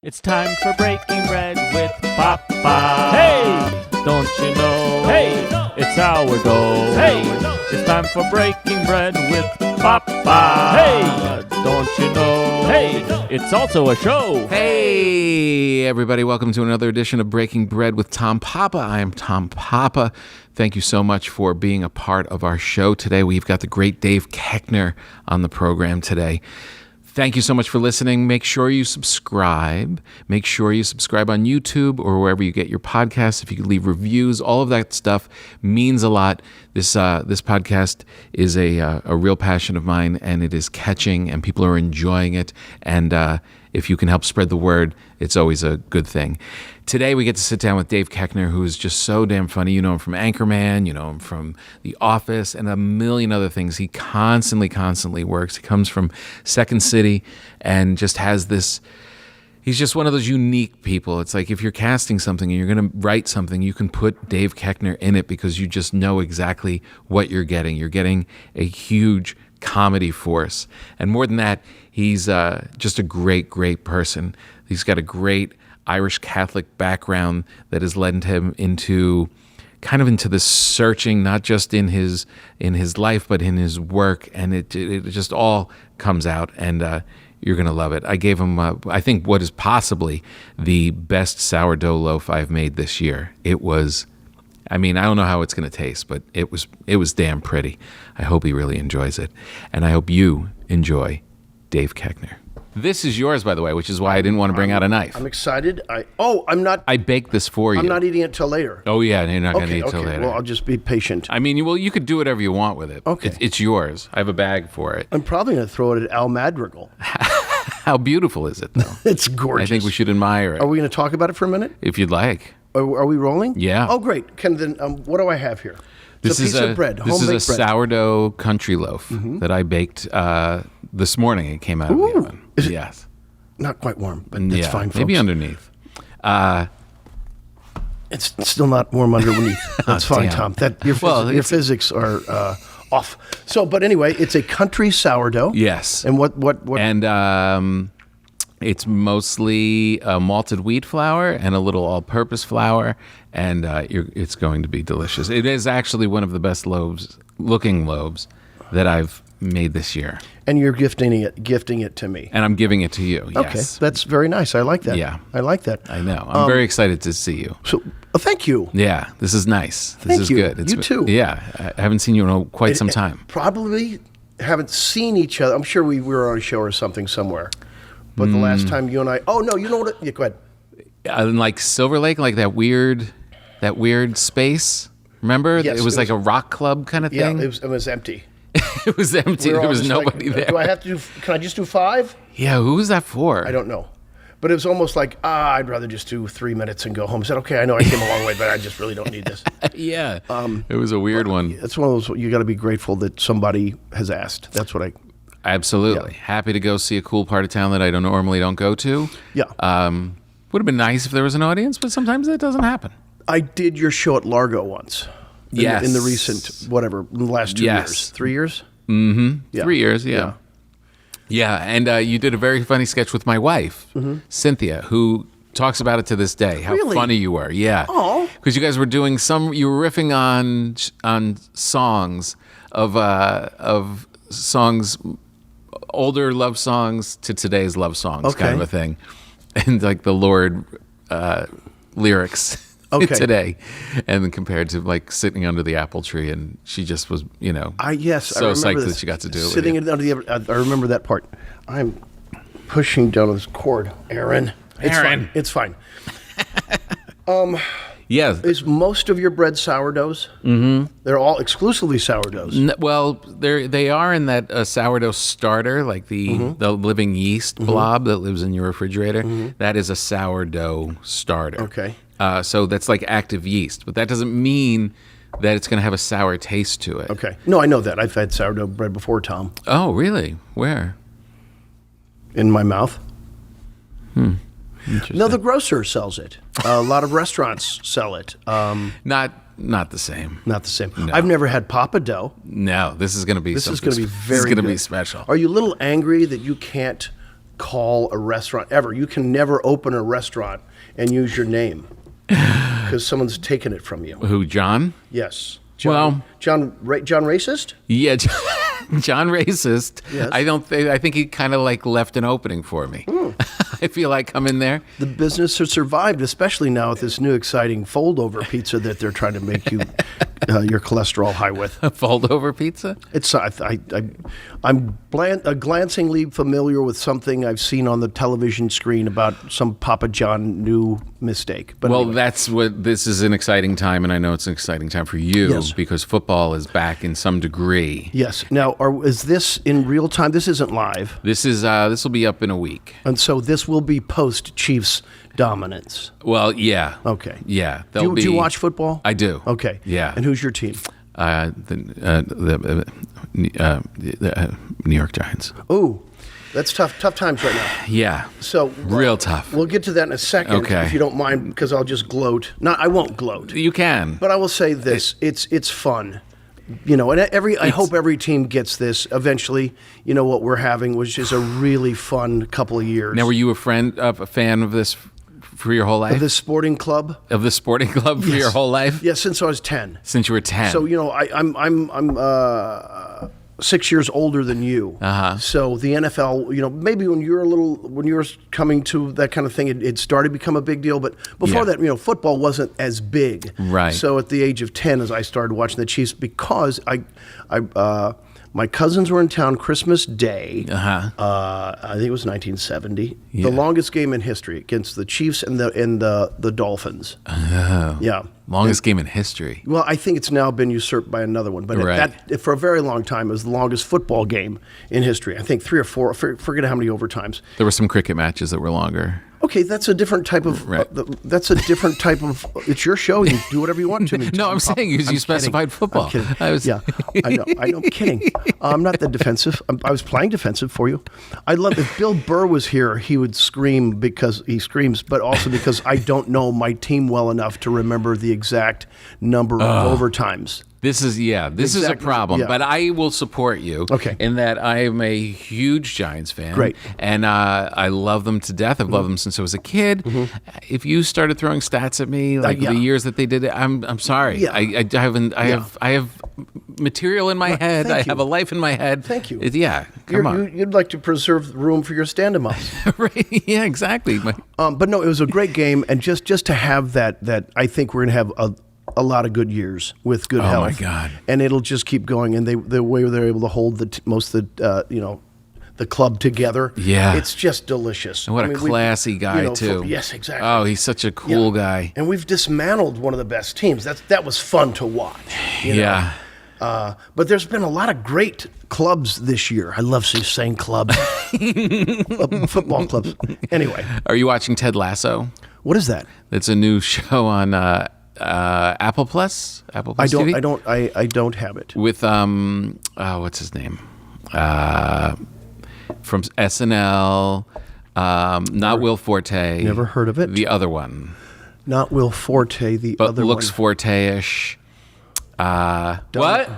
It's time for breaking bread with Papa. Hey, don't you know? Hey, it's sourdough. Hey, it's time for breaking bread with Papa. Hey, don't you know? Hey, it's also a show. Hey, everybody, welcome to another edition of Breaking Bread with Tom Papa. I am Tom Papa. Thank you so much for being a part of our show today. We've got the great Dave Koechner on the program today. Thank you so much for listening. Make sure you subscribe. Make sure you subscribe on YouTube or wherever you get your podcasts. If you could leave reviews, all of that stuff means a lot. This podcast is a real passion of mine, and it is catching, and people are enjoying it. And if you can help spread the word, it's always a good thing. Today, we get to sit down with Dave Koechner, who is just so damn funny. You know him from Anchorman, you know him from The Office, and a million other things. He constantly works. He comes from Second City and just has this... He's just one of those unique people. It's like if you're casting something and you're going to write something, you can put Dave Koechner in it because you just know exactly what you're getting. You're getting a huge comedy force. And more than that, he's just a great person. He's got a great Irish Catholic background that has led him into this searching, not just in his life, but in his work. And it just all comes out, and you're going to love it. I gave him, I think, what is possibly the best sourdough loaf I've made this year. It was, I don't know how it's going to taste, but it was damn pretty. I hope he really enjoys it. And I hope you enjoy Dave Koechner. This is yours, by the way, which is why I didn't want to bring out a knife. I'm excited. I baked this for you. I'm not eating it till later. Oh, yeah, you're not going to eat it till later. Well, I'll just be patient. You could do whatever you want with it. Okay. It's yours. I have a bag for it. I'm probably going to throw it at Al Madrigal. How beautiful is it, though? It's gorgeous. I think we should admire it. Are we going to talk about it for a minute? If you'd like. Are we rolling? Yeah. Oh, great. What do I have here? This is a piece of bread. This is a sourdough country loaf that I baked this morning. It came out of the oven. Yes. Not quite warm, but it's fine, folks. Maybe underneath. It's still not warm underneath. That's fine, damn. Tom. Your physics are off. So, but anyway, it's a country sourdough. Yes. And what? And it's mostly malted wheat flour and a little all-purpose flour, and it's going to be delicious. It is actually one of the best looking loaves that I've made this year. And you're gifting it to me. And I'm giving it to you, yes. Okay, that's very nice. I like that. Yeah. I like that. I know. I'm very excited to see you. So, thank you. Yeah, this is nice. Thank is you. good. You too. Yeah, I haven't seen you in quite some time. Probably haven't seen each other. I'm sure we were on a show or something somewhere. But the last time you and I... Oh, no, you know what... Yeah, go ahead. Like Silver Lake, like that weird space. Remember? Yes, it was like a rock club kind of thing? Yeah, it was empty. It was empty. There was nobody there. Do I have to do... Can I just do 5? Yeah, who was that for? I don't know. But it was almost like, I'd rather just do 3 minutes and go home. I said, okay, I know I came a long way, but I just really don't need this. Yeah. It was a weird one. It's one of those... You got to be grateful that somebody has asked. That's what I... Absolutely. Yeah. Happy to go see a cool part of town that I normally don't go to. Yeah. Would have been nice if there was an audience, but sometimes that doesn't happen. I did your show at Largo once. Yes. In the recent, in the last 2 years. 3 years? Mm-hmm. Yeah. 3 years, yeah. Yeah, and you did a very funny sketch with my wife, Cynthia, who talks about it to this day, how funny you were. Yeah. Oh. Because you guys were doing you were riffing on songs of songs, older love songs to today's love songs, kind of a thing, and like the Lord lyrics today, and then compared to like sitting under the apple tree, and she just was, so psyched that she got to do it. Sitting under I remember that part. I'm pushing down this cord, Aaron. It's fine. Yeah. Is most of your bread sourdoughs? Mm-hmm. They're all exclusively sourdoughs. Well, they are in that sourdough starter, like the living yeast blob that lives in your refrigerator. Mm-hmm. That is a sourdough starter. Okay. So that's like active yeast, but that doesn't mean that it's going to have a sour taste to it. Okay. No, I know that. I've had sourdough bread before, Tom. Oh, really? Where? In my mouth. No, the grocer sells it. A lot of restaurants sell it. Not the same. Not the same. No. I've never had Papa Dough. No, this is going to be This is going to be very This is going to good. be special. Are you a little angry that you can't call a restaurant ever. You can never open a restaurant and use your name because someone's taken it from you. Who, John? Yes. Well, John Racist? Yeah, John Racist. Yes. I think he kind of like left an opening for me. I feel like I'm in there. The business has survived, especially now with this new exciting fold-over pizza that they're trying to make you your cholesterol high with. A fold-over pizza? It's I'm glancingly familiar with something I've seen on the television screen about some Papa John new mistake. But well, anyway. that's what this is an exciting time, and I know it's an exciting time for you Yes. because football is back in some degree. Yes. Now, is this in real time? This isn't live, This will be up in a week. and so this will be post Chiefs dominance. Well, yeah. Okay. Yeah. Do you watch football? I do. Okay. Yeah. And who's your team? The New York Giants. Ooh, that's tough times right now. Yeah. So Real tough. We'll get to that in a second, Okay. if you don't mind, because I'll just gloat. No, I won't gloat, You can. but I will say this: it's fun. And I hope every team gets this eventually. What we're having, which is a really fun couple of years. Now, were you a fan of this for your whole life? Of this sporting club? Of the sporting club for your whole life? Yeah, since I was 10. Since you were 10. So I'm 6 years older than you. So the NFL, maybe when you were coming to that kind of thing, it started to become a big deal. But before Yeah. that, football wasn't as big. Right. So at the age of 10, as I started watching the Chiefs, because my cousins were in town Christmas Day. I think it was 1970. Yeah. The longest game in history against the Chiefs and the Dolphins. Oh. Yeah. Longest game in history. Well, I think it's now been usurped by another one. But Right. that for a very long time, it was the longest football game in history. I think 3 or 4, forget how many overtimes. There were some cricket matches that were longer. Okay, that's a different type of. Right. That's a different type of. It's your show. You do whatever you want to me. No, I'm saying you specified football. I'm kidding. I was- Yeah, I know. I'm kidding. I'm not that defensive. I was playing defensive for you. I love if Bill Burr was here, he would scream because he screams, but also because I don't know my team well enough to remember the exact number of overtimes. This is a Exactly. problem, Yeah. but I will support you. Okay. In that I am a huge Giants fan. Great. And I love them to death. I've loved them since I was a kid. If you started throwing stats at me like yeah. the years that they did it, I'm sorry. Yeah. I have material in my head. thank I you. have a life in my head. Thank you. Come on. You'd like to preserve room for your stand-em-ups. Right. Yeah, exactly. But no, it was a great game, and just to have that I think we're going to have a lot of good years with good health. my God. And it'll just keep going. And the way they're able to hold most of the club together. Yeah. It's just delicious. And what a classy guy, too. Yes, exactly. Oh, he's such a cool guy. And we've dismantled one of the best teams. That was fun to watch. Yeah. But there's been a lot of great clubs this year. I love saying clubs. Football clubs. Anyway, Are you watching Ted Lasso? what is that? It's a new show on Apple Plus. Apple Plus TV? I don't have it. With what's his name? From SNL. Not Will Forte. Never heard of it. The other one, Not Will Forte, but other looks one. Forte-ish. What?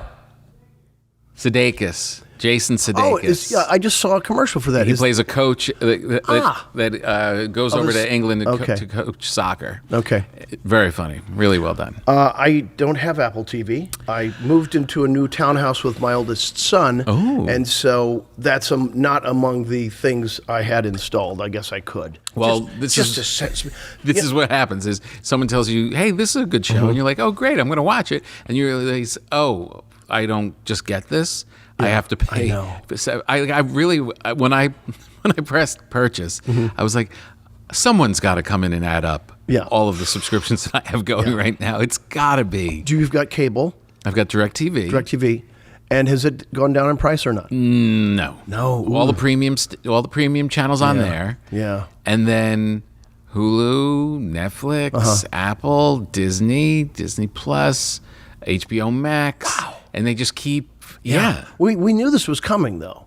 Sudeikis. Jason Sudeikis. I just saw a commercial for that. He plays a coach that goes over this- to England okay. to coach soccer. Okay. Very funny. Really well done. I don't have Apple TV. I moved into a new townhouse with my oldest son. Oh. And so that's not among the things I had installed. I guess I could. Well, This is what happens is someone tells you, hey, this is a good show. And you're like, oh, great, I'm going to watch it. And you realize, oh, I don't just get this. I have to pay. I know. So I really, when I pressed purchase, I was like, someone's got to come in and add up all of the subscriptions that I have going right now. It's got to be. You've got cable, I've got DirecTV. DirecTV. And has it gone down in price or not? No. No. All the premium channels on there. Yeah. And then Hulu, Netflix, Apple, Disney Plus, HBO Max. Wow. And they just keep, yeah. We knew this was coming, though.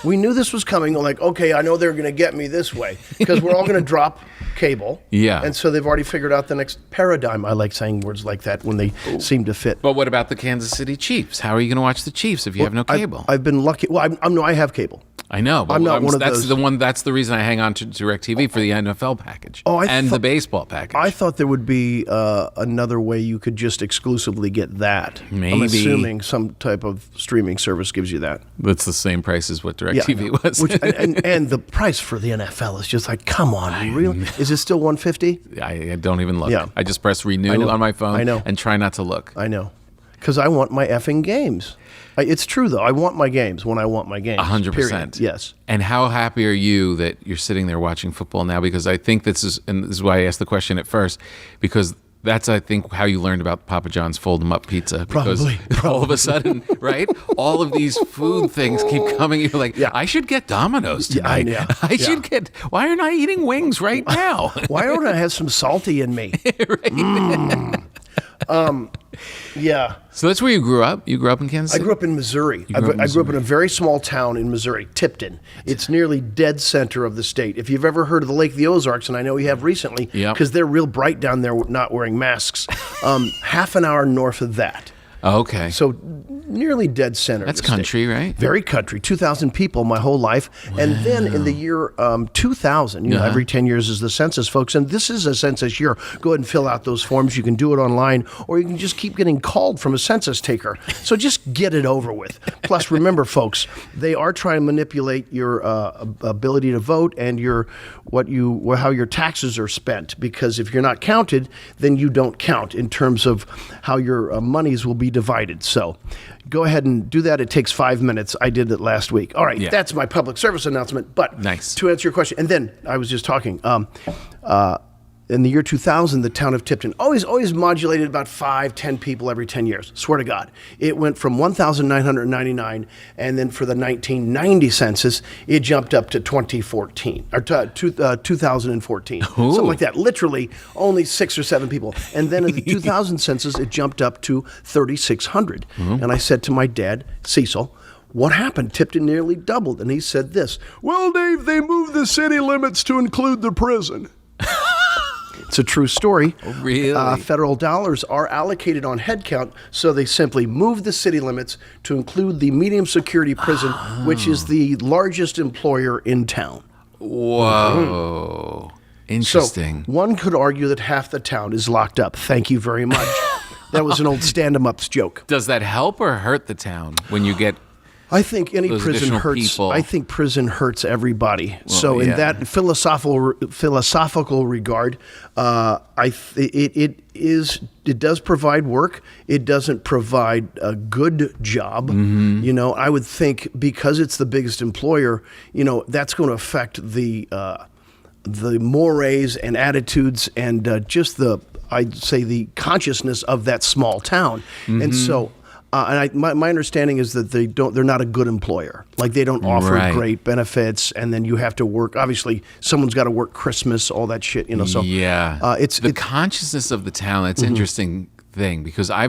We knew this was coming. Like, okay, I know they're going to get me this way because we're all going to drop cable. Yeah. And so they've already figured out the next paradigm. I like saying words like that when they seem to fit. But what about the Kansas City Chiefs? How are you going to watch the Chiefs if you have no cable? I've been lucky. Well, I have cable. I know, but I'm not one of that's those. That's the reason I hang on to DirecTV for the NFL package I the baseball package. I thought there would be another way you could just exclusively get that. Maybe. I'm assuming some type of streaming service gives you that. That's the same price as what DirecTV was. Which, and the price for the NFL is just like, come on, really? Is it still $150? I don't even look. Yeah. I just press renew on my phone I know. and try not to look. I know. Because I want my effing games. It's true, though. I want my games when I want my games. 100%. Period. Yes. And how happy are you that you're sitting there watching football now? Because I think this is why I asked the question at first, because that's, I think, how you learned about Papa John's Fold 'em Up Pizza. Because all of a sudden, right, all of these food things keep coming. You're like, I should get Domino's tonight. I should get, why aren't I eating wings right now? Why don't I have some salty in me? Yeah. So that's where you grew up? You grew up in Kansas City? I grew up in Missouri. I grew up in a very small town in Missouri, Tipton. It's nearly dead center of the state. If you've ever heard of the Lake of the Ozarks, and I know you have recently, because they're real bright down there not wearing masks, half an hour north of that. Okay. So nearly dead center. That's of the country, state. right? Very country. 2,000 people my whole life. Wow. And then in the year 2000, you know, every 10 years is the census, folks. And this is a census year. Go ahead and fill out those forms. You can do it online, or you can just keep getting called from a census taker. So just get it over with. Plus, remember, folks, they are trying to manipulate your ability to vote and how your taxes are spent. Because if you're not counted, then you don't count in terms of how your monies will be divided. So go ahead and do that. It takes 5 minutes. I did it last week. All right, that's my public service announcement. But to answer your question, and then I was just talking, in the year 2000, the town of Tipton always modulated about 5-10 people every 10 years. Swear to God. It went from 1,999, and then for the 1990 census, it jumped up to 2014, or 2014. Something like that. Literally only 6 or 7 people. And then in the 2000 census, it jumped up to 3,600. And I said to my dad, Cecil, what happened? Tipton nearly doubled. And he said this, well, Dave, they moved the city limits to include the prison. It's a true story. Oh, really? Federal dollars are allocated on headcount, so they simply move the city limits to include the medium security prison, which is the largest employer in town. Whoa. Interesting. So one could argue that half the town is locked up. Thank you very much. That was an old stand-em-ups joke. Does that help or hurt the town when you get... I think any prison hurts. People. I think prison hurts everybody. Well, so in that philosophical regard, it does provide work. It doesn't provide a good job. You know, I would think because it's the biggest employer, you know, that's going to affect the mores and attitudes and just I'd say the consciousness of that small town. And so. My understanding is that they're not a good employer. Like they don't offer great benefits, and then you have to work. Obviously, someone's got to work Christmas, all that shit, you know. So it's the consciousness of the town. That's an interesting thing because I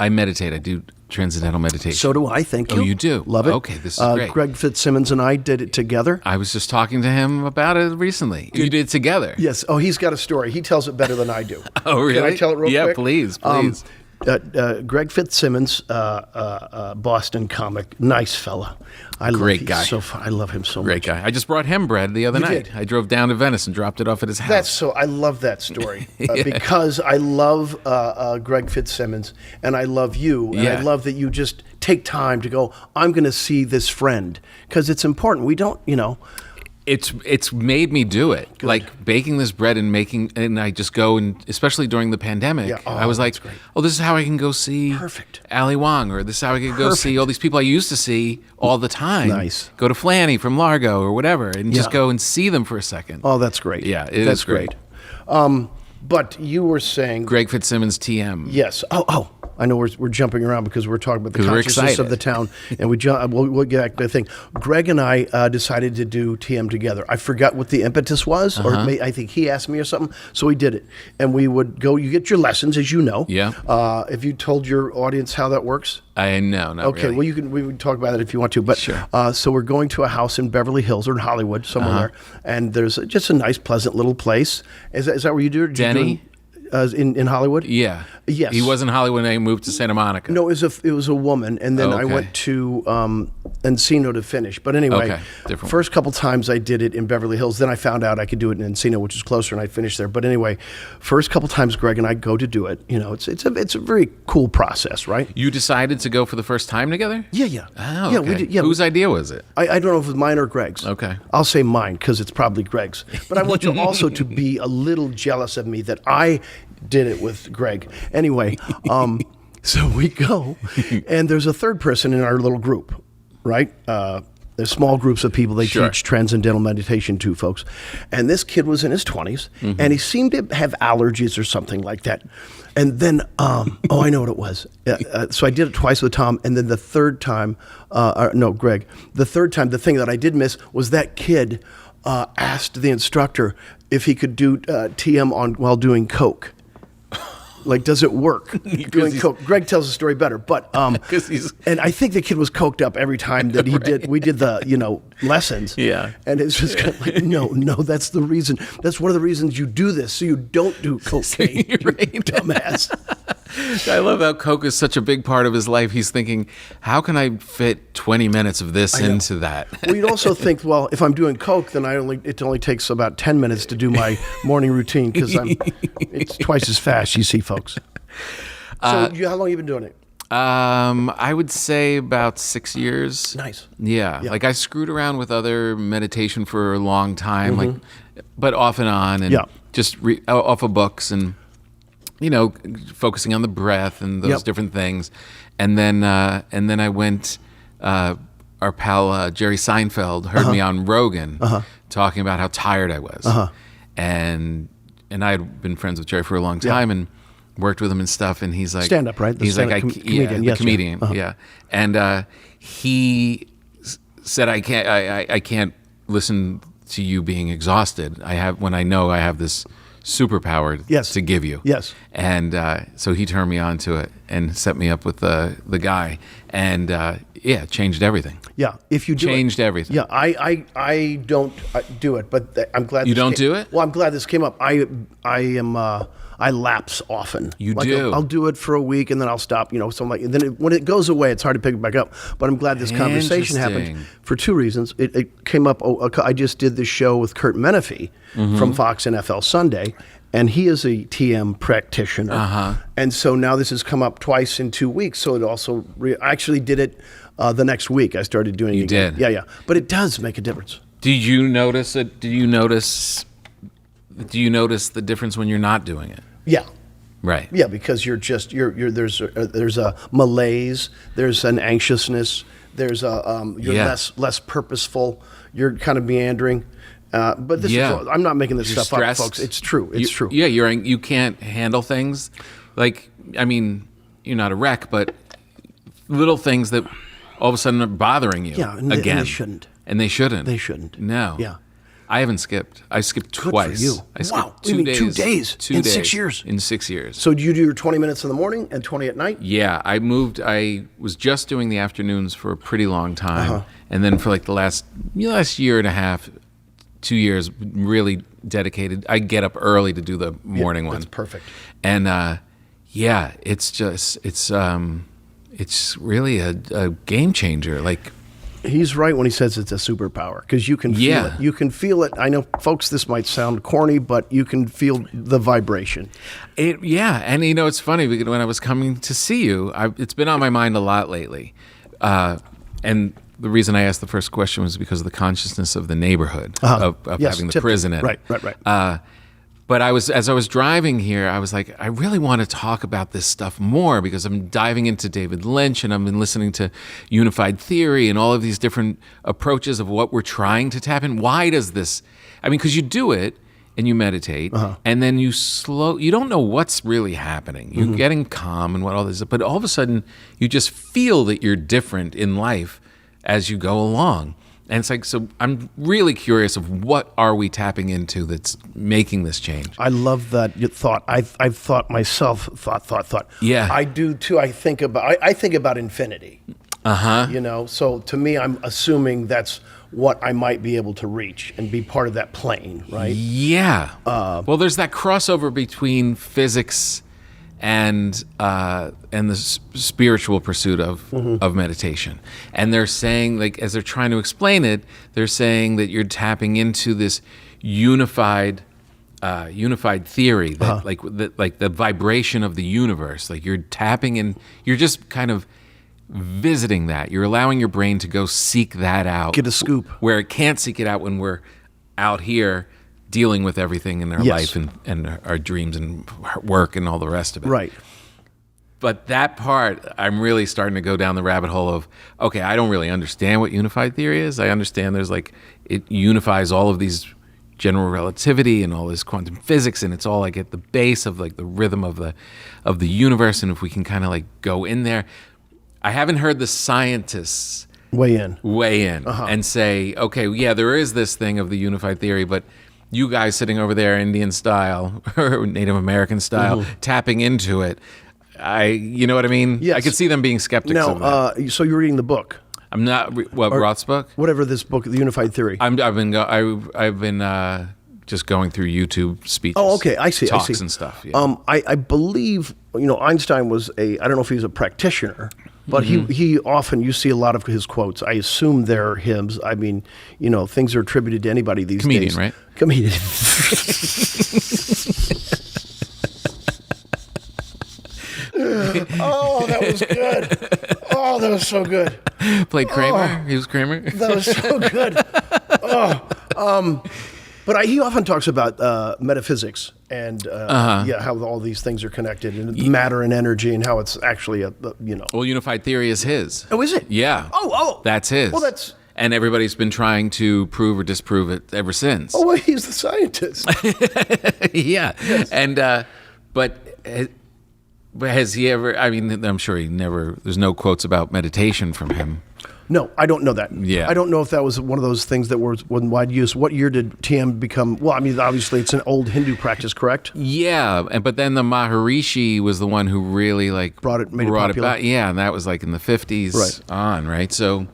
meditate. I do transcendental meditation. So do I. Thank you. Oh, you do? Love it. Okay, this is great. Greg Fitzsimmons and I did it together. I was just talking to him about it recently. You did it together? Yes. Oh, he's got a story. He tells it better than I do. Oh, really? Can I tell it real quick? Yeah, please. Greg Fitzsimmons, Boston comic, nice fella. Great guy. I love him so much. Great guy. I just brought him bread the other night. I drove down to Venice and dropped it off at his house. I love that story because I love Greg Fitzsimmons and I love you and I love that you just take time to go, I'm going to see this friend because it's important. We don't, you know. It's made me do it. Good. Like baking this bread and I just go and especially during the pandemic, I was like, oh, this is how I can go see Ali Wong, or this is how I can go see all these people I used to see all the time. Nice. Go to Flanny from Largo or whatever and just go and see them for a second. Oh, that's great. Yeah, that's great. But you were saying Greg Fitzsimmons TM. Yes. Oh. I know we're jumping around because we're talking about the consciousness of the town, and we'll get back to the thing. Greg and I decided to do TM together. I forgot what the impetus was, or I think he asked me or something, so we did it. And we would go. You get your lessons, as you know. Yeah. Have you told your audience how that works? I know. Not okay. Really. Well, we would talk about it if you want to. But sure. So we're going to a house in Beverly Hills or in Hollywood, somewhere there, and there's just a nice, pleasant little place. Is that where you do it? Denny. in Hollywood? Yeah. Yes. He was in Hollywood and he moved to Santa Monica. No, it was a woman, and then I Okay. went to Encino to finish. But anyway, Okay, different. first couple times I did it in Beverly Hills. Then I found out I could do it in Encino, which is closer, and I finished there. But anyway, first couple times Greg and I go to do it. It's a very cool process, right? You decided to go for the first time together? Yeah. Oh, Yeah, okay. we did. Yeah, Whose idea was it? I don't know if it was mine or Greg's. Okay. I'll say mine because it's probably Greg's. But I want you also to be a little jealous of me that I did it with Greg. Anyway, so we go, and there's a third person in our little group, right? There's small groups of people they Sure. teach transcendental meditation to, folks. And this kid was in his 20s, and he seemed to have allergies or something like that. And then, I know what it was. So I did it twice with Tom, and then the third time, Greg, the third time, the thing that I did miss was that kid asked the instructor if he could do TM while doing coke. Like, does it work doing coke? Greg tells the story better, but and I think the kid was coked up every time that he did. We did the lessons. Yeah. And it's just kind of like, no, that's the reason. That's one of the reasons you do this, so you don't do cocaine. You dumbass. I love how Coke is such a big part of his life. He's thinking, how can I fit 20 minutes of this into that? Well, you'd also think, well, if I'm doing coke, then it only takes about 10 minutes to do my morning routine because it's twice as fast. You see, folks. So, how long have you been doing it? I would say about 6 years. Nice. Yeah. Like I screwed around with other meditation for a long time, but off and on, and just off of books and focusing on the breath and those different things. And then I went. Our pal Jerry Seinfeld heard me on Rogan talking about how tired I was, and I had been friends with Jerry for a long time and worked with him and stuff. And he's like, stand up, right? He's like, comedian, the comedian, yeah. And he said, I can't listen to you being exhausted. When I know I have this superpower to give you. Yes. And so he turned me on to it and set me up with the guy, and changed everything. Yeah, if you do changed everything. Yeah, I don't do it, but I'm glad you don't do it. Well, I'm glad this came up. I lapse often. You do. I'll do it for a week and then I'll stop. Something like. And then when it goes away, it's hard to pick it back up. But I'm glad this conversation happened for two reasons. It came up. I just did this show with Kurt Menefee from Fox NFL Sunday, and he is a TM practitioner. And so now this has come up twice in 2 weeks. So it also I actually did it the next week. I started doing it. You again. did. Yeah. But it does make a difference. Did you notice it? Do you notice the difference when you're not doing it? Yeah. Right. Yeah, because you're there's a malaise, there's an anxiousness, there's you're less purposeful, you're kind of meandering. But this is I'm not making this stuff up, folks. It's true. It's true. Yeah, you can't handle things. Like, I mean, you're not a wreck, but little things that all of a sudden are bothering you. Yeah, and again. they shouldn't. And they shouldn't. They shouldn't. No. Yeah. I haven't skipped. I skipped twice. Good for you. I skipped Wow. 2 You mean days. 2 days? 2 in days. 6 years? In 6 years. So do you do your 20 minutes in the morning and 20 at night? Yeah, I moved. I was just doing the afternoons for a pretty long time. And then for like the last year and a half, 2 years, really dedicated. I get up early to do the morning one. That's perfect. And it's really a game changer. Like, he's right when he says it's a superpower because you can feel it. You can feel it. I know, folks, this might sound corny, but you can feel the vibration. And it's funny because when I was coming to see you, it's been on my mind a lot lately. And the reason I asked the first question was because of the consciousness of the neighborhood of having the prison in it. Right. But as I was driving here, I was like, I really want to talk about this stuff more because I'm diving into David Lynch and I've been listening to unified theory and all of these different approaches of what we're trying to tap in. Why does this? I mean, because you do it and you meditate and then you don't know what's really happening. You're getting calm and what all this is, but all of a sudden you just feel that you're different in life as you go along. And it's like, so I'm really curious of what are we tapping into that's making this change? I love that thought. I've thought myself, thought. Yeah. I do too. I think about infinity. You know, so to me, I'm assuming that's what I might be able to reach and be part of that plane, right? Yeah. Well, there's that crossover between physics and the spiritual pursuit of meditation. And they're saying, like, as they're trying to explain it, they're saying that you're tapping into this unified theory that like the vibration of the universe. Like, you're tapping in, you're just kind of visiting that. You're allowing your brain to go seek that out. Get a scoop. Where it can't seek it out when we're out here dealing with everything in our life and our dreams and work and all the rest of it. Right. But that part, I'm really starting to go down the rabbit hole of, okay, I don't really understand what unified theory is. I understand there's like, it unifies all of these general relativity and all this quantum physics, and it's all like at the base of like the rhythm of the universe. And if we can kind of like go in there, I haven't heard the scientists weigh in and say, okay, yeah, there is this thing of the unified theory, but you guys sitting over there, Indian style or Native American style, tapping into it, you know what I mean? Yes. I could see them being skeptics of that. So you're reading the book? I'm not. Roth's book? Whatever this book, The Unified Theory. I've been just going through YouTube speeches. Oh, okay. I see. Talks and stuff. Yeah. I believe, Einstein was I don't know if he was a practitioner, but he often, you see a lot of his quotes. I assume they're hymns. I mean, things are attributed to anybody these days. Comedian, right? Comedian. Oh, that was good. Oh, that was so good. Played Kramer. He was Kramer. That was so good. But he often talks about metaphysics and how all these things are connected, and matter and energy, and how it's actually Well, unified theory is his. Oh, is it? Yeah. Oh. That's his. Well, that's. And everybody's been trying to prove or disprove it ever since. Oh, well, he's the scientist. Yeah. Yes. And but has he ever? I mean, I'm sure he never. There's no quotes about meditation from him. No, I don't know that. Yeah. I don't know if that was one of those things that was wide use. What year did TM become? Well, I mean, obviously it's an old Hindu practice, correct? Yeah, but then the Maharishi was the one who really like made it popular. back. Yeah, and that was like in the 50s on, right? So,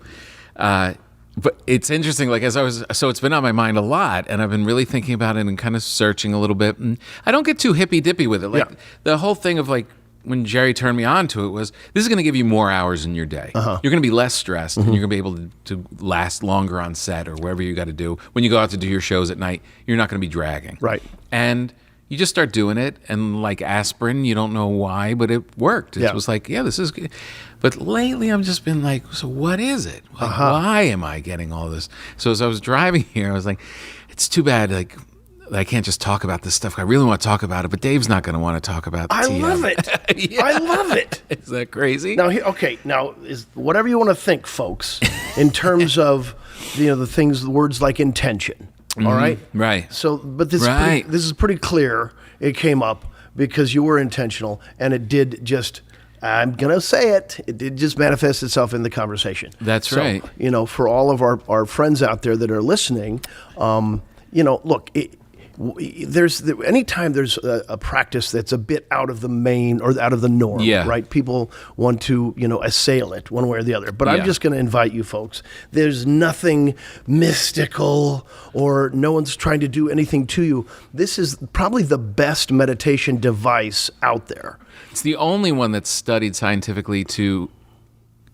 but it's interesting. Like so it's been on my mind a lot, and I've been really thinking about it and kind of searching a little bit. And I don't get too hippy dippy with it. Like the whole thing of like, when Jerry turned me on to it was, this is going to give you more hours in your day. You're going to be less stressed, and you're going to be able to last longer on set or wherever you got to do. When you go out to do your shows at night, you're not going to be dragging. Right. And you just start doing it, and like aspirin, you don't know why, but it worked. It was like, yeah, this is good. But lately, I've just been like, so what is it? Like, why am I getting all this? So as I was driving here, I was like, it's too bad, like, I can't just talk about this stuff. I really want to talk about it, but Dave's not going to want to talk about the TM. Love it. Yeah. I love it. Is that crazy? Now, is whatever you want to think, folks, in terms of the words like intention. All right, right. So, but this is pretty clear. It came up because you were intentional, and it did just. I'm gonna say it. It did just manifest itself in the conversation. That's right. For all of our friends out there that are listening, look. Anytime there's a practice that's a bit out of the main or out of the norm, right? People want to, assail it one way or the other. But I'm just going to invite you folks. There's nothing mystical, or no one's trying to do anything to you. This is probably the best meditation device out there. It's the only one that's studied scientifically to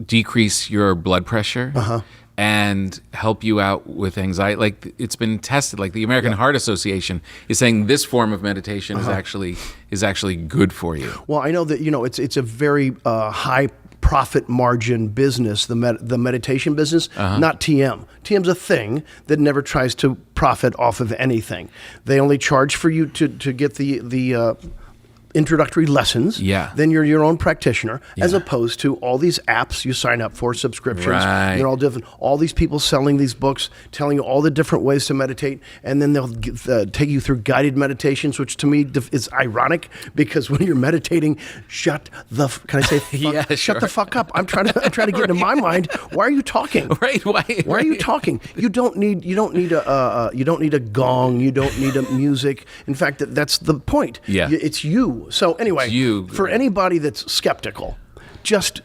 decrease your blood pressure. And help you out with anxiety. Like, it's been tested. Like, the American Heart Association is saying this form of meditation is actually good for you. Well, I know that it's a very high profit margin business, the meditation business, not TM. TM's a thing that never tries to profit off of anything. They only charge for you to get the introductory lessons. Then you're your own practitioner, as opposed to all these apps you sign up for, subscriptions. Right. They're all different. All these people selling these books, telling you all the different ways to meditate, and then they'll take you through guided meditations, which to me is ironic, because when you're meditating, shut the fuck up. I'm trying to get into my mind. Why are you talking? Right? Why are you talking? You don't need a gong. You don't need a music. In fact, that's the point. It's you. So anyway, for anybody that's skeptical, just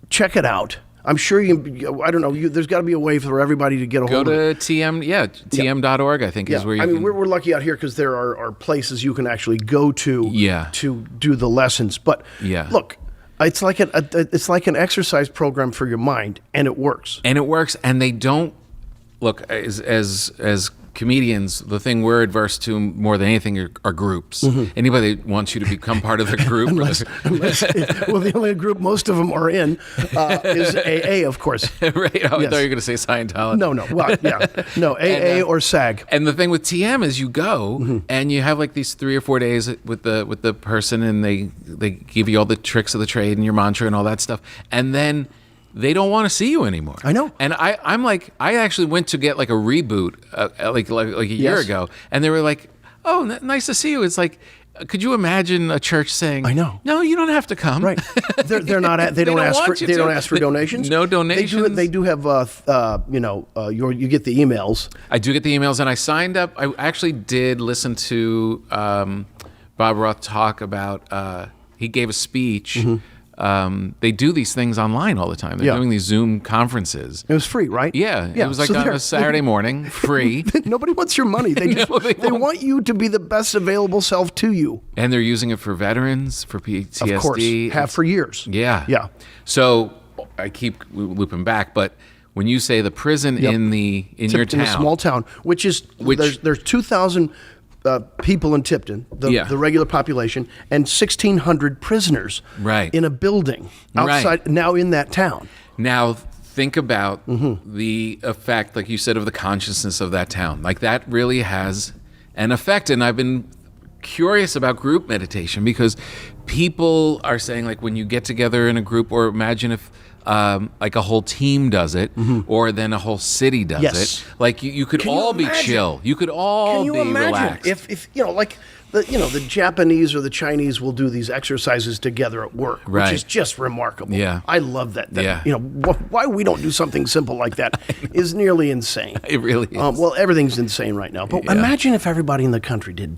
check it out. I'm sure I don't know. There's got to be a way for everybody to get a hold of it. Go to tm.org, I think, is where you can. We're lucky out here because there are places you can actually go to to do the lessons. But look, it's like an exercise program for your mind, and it works. And they don't look as comedians. The thing we're adverse to more than anything are groups. Anybody that wants you to become part of the group, unless the only group most of them are in is AA, of course. Right? Oh, I thought you were going to say Scientology. No. Well, no, AA or SAG. And the thing with TM is you go and you have like these 3 or 4 days with the person, and they give you all the tricks of the trade and your mantra and all that stuff, and then they don't want to see you anymore. I know. And I'm like, I actually went to get like a reboot like a year ago, and they were like, "Oh, nice to see you." It's like, could you imagine a church saying, "I know, no, you don't have to come." Right? They're not. They don't ask for donations. No donations. They do have. You get the emails. I do get the emails, and I signed up. I actually did listen to Bob Roth talk about. He gave a speech. They do these things online all the time. They're doing these Zoom conferences. It was free, right? Yeah. It was like on a Saturday morning, free. Nobody wants your money. They want you to be the best available self to you. And they're using it for veterans, for PTSD. Of course, have for years. Yeah. Yeah. So I keep looping back, but when you say the prison in your town, in a small town, which there's 2,000 people in Tipton, the regular population, and 1,600 prisoners in a building outside, now in that town. Now, think about the effect, like you said, of the consciousness of that town. Like, that really has an effect. And I've been curious about group meditation because people are saying, like, when you get together in a group, or imagine if like a whole team does it, or then a whole city does it. Like you could all be chill. You could all be relaxed. If like the Japanese or the Chinese will do these exercises together at work, which is just remarkable. Yeah, I love that. Why we don't do something simple like that is nearly insane. It really is. Well, everything's insane right now. But imagine if everybody in the country did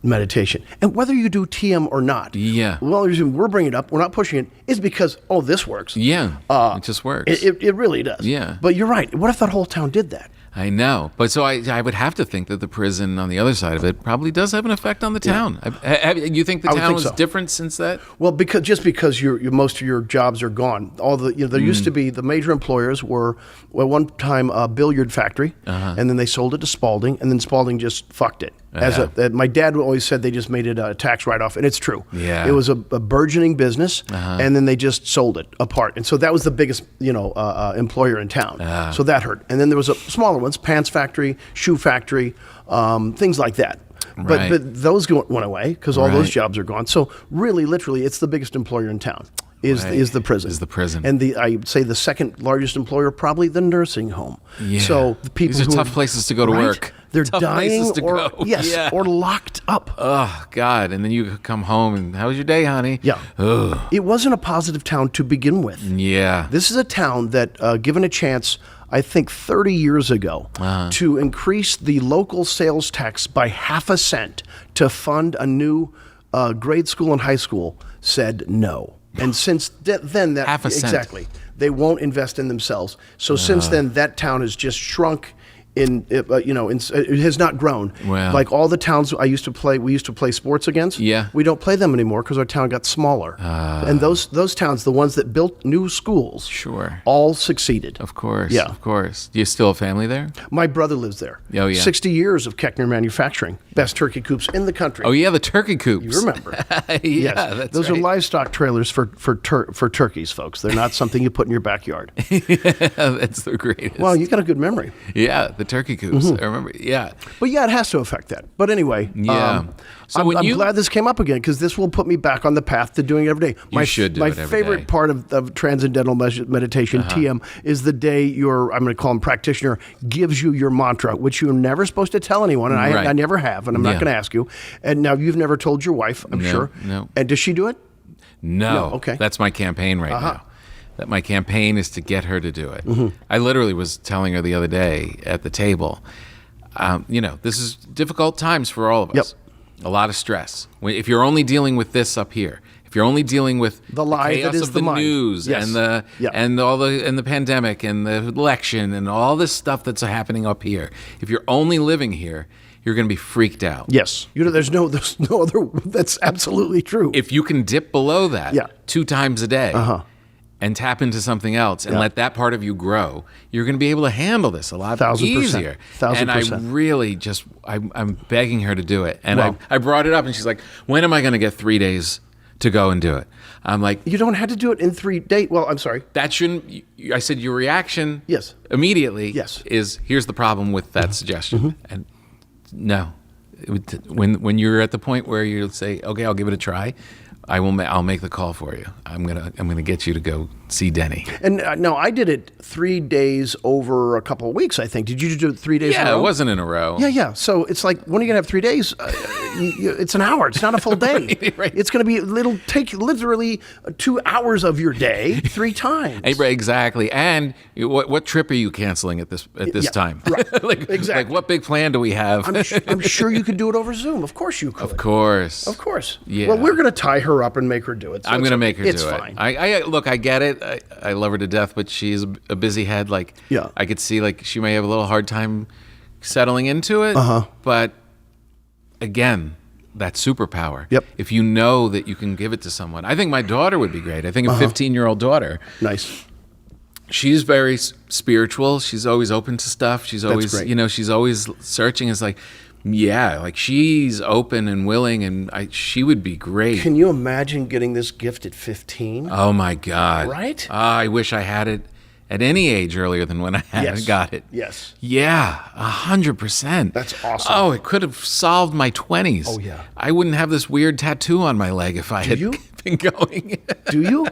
meditation, and whether you do TM or not. Yeah. Well, the reason we're bringing it up, we're not pushing it, is because this works. Yeah. It just works. It really does. Yeah. But you're right. What if that whole town did that? I know, but so I would have to think that the prison on the other side of it probably does have an effect on the town. You think the town was different since that? Well, because most of your jobs are gone. All there used to be the major employers were one time a billiard factory, and then they sold it to Spalding, and then Spalding just fucked it. My dad always said they just made it a tax write-off, and it's true. Yeah. It was a burgeoning business, and then they just sold it apart, and so that was the biggest employer in town. So that hurt, and then there was a smaller ones, pants factory, shoe factory, things like that. But those went away because all those jobs are gone. So really, literally, it's the biggest employer in town. Is the prison. Is the prison. And I say the second largest employer, probably the nursing home. Yeah. So the people These are tough places to go to work. They're tough dying places to or go. or locked up. Oh God! And then you come home and how was your day, honey? Yeah. Ugh. It wasn't a positive town to begin with. Yeah. This is a town that, given a chance, I think 30 years ago, to increase the local sales tax by 0.5 cent to fund a new grade school and high school, said no. And since then, that 0.5 cent. Exactly, they won't invest in themselves. So since then, that town has just shrunk. It has not grown. Wow. Like all the towns we used to play sports against. Yeah. We don't play them anymore because our town got smaller. And those towns, the ones that built new schools, sure, all succeeded. Of course. Yeah. Of course. Do you still have family there? My brother lives there. Oh, yeah. 60 years of Koechner manufacturing. Best turkey coops in the country. Oh, yeah, the turkey coops. You remember. Yes. That's those are livestock trailers for turkeys, folks. They're not something you put in your backyard. That's the greatest. Well, you got a good memory. Yeah, the turkey coops. I remember. Yeah. But yeah, it has to affect that. But anyway, So I'm glad this came up again because this will put me back on the path to doing it every day. You should do it every favorite day. part of transcendental meditation, TM, is the day I'm going to call him practitioner, gives you your mantra, which you're never supposed to tell anyone, and I never have, and I'm not going to ask you. And now you've never told your wife, I'm sure. No. And does she do it? No. Okay. That's my campaign right now. That my campaign is to get her to do it. I literally was telling her the other day at the table, this is difficult times for all of us. A lot of stress. If you're only dealing with this up here, if you're only dealing with The lie chaos that is of the the mind. news Yes. and the Yeah. and the pandemic and the election and all this stuff that's happening up here, if you're only living here, you're going to be freaked out. Yes. There's no other. That's absolutely true. If you can dip below that Yeah. 2 times a day and tap into something else and let that part of you grow, you're going to be able to handle this a lot 1,000%. easier. 1,000%. And I really just, I'm begging her to do it. And Well- I brought it up and she's like, when am I going to get 3 days to go and do it? I'm like, You don't have to do it in 3 days. Well, I'm sorry. that shouldn't, I said, your reaction Yes. immediately Yes. is, here's the problem with that suggestion. And no, when you're at the point where you say, okay, I'll give it a try, I'll make the call for you. I'm gonna get you to go see Denny. And no, I did it 3 days over a couple of weeks, I think. Did you do it 3 days in a Yeah, row? it wasn't in a row. Yeah. So it's like, when are you going to have 3 days? It's an hour. It's not a full day. Right. It's going to be, it'll take literally 2 hours of your day 3 times. Exactly. And what trip are you canceling at this Yeah, time? right. like, Exactly. like, what big plan do we have? I'm sure you could do it over Zoom. Of course you could. Of course. Of course. Yeah. Well, we're going to tie her up and make her do it. So I'm it's going to okay. make her do it. It's fine. I look, I get it. I love her to death, but she's a busy head. Like, Yeah. I could see like she may have a little hard time settling into it. But again, that superpower. Yep. If you know that you can give it to someone, I think my daughter would be great. I think a 15-year-old daughter. Nice. She's very spiritual. She's always open to stuff. She's always, great. she's always searching. It's like, yeah, like she's open and willing, and she would be great. Can you imagine getting this gift at 15? Oh my God! Right? I wish I had it at any age earlier than when I got it. Yes. Yeah, 100%. That's awesome. Oh, it could have solved my 20s. Oh, yeah. I wouldn't have this weird tattoo on my leg if I had you? been going. Do you?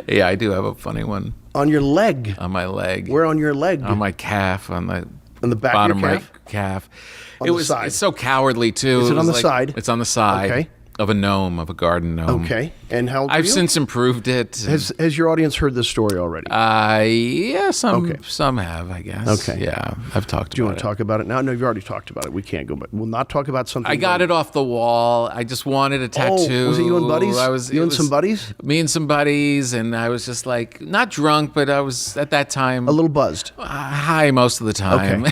Yeah, I do have a funny one On your leg. on my leg. Where on your leg? On my calf, on the On the back bottom of your right calf? calf. On the side. It's so cowardly too. Is it on was the side? It's on the side Okay. of a gnome, of a garden gnome. Okay. And how old are I've you? since improved it. Has your audience heard this story already? Yeah, Okay. some have, I guess. Okay. Yeah, I've talked Do you about want to talk about it now? No, you've already talked about it. We can't go back. We'll not talk about something. I got it off the wall. I just wanted a tattoo. Oh, was it you and buddies? It was some buddies? Me and some buddies, and I was just like, not drunk, but I was at that time A little buzzed. high most of the time.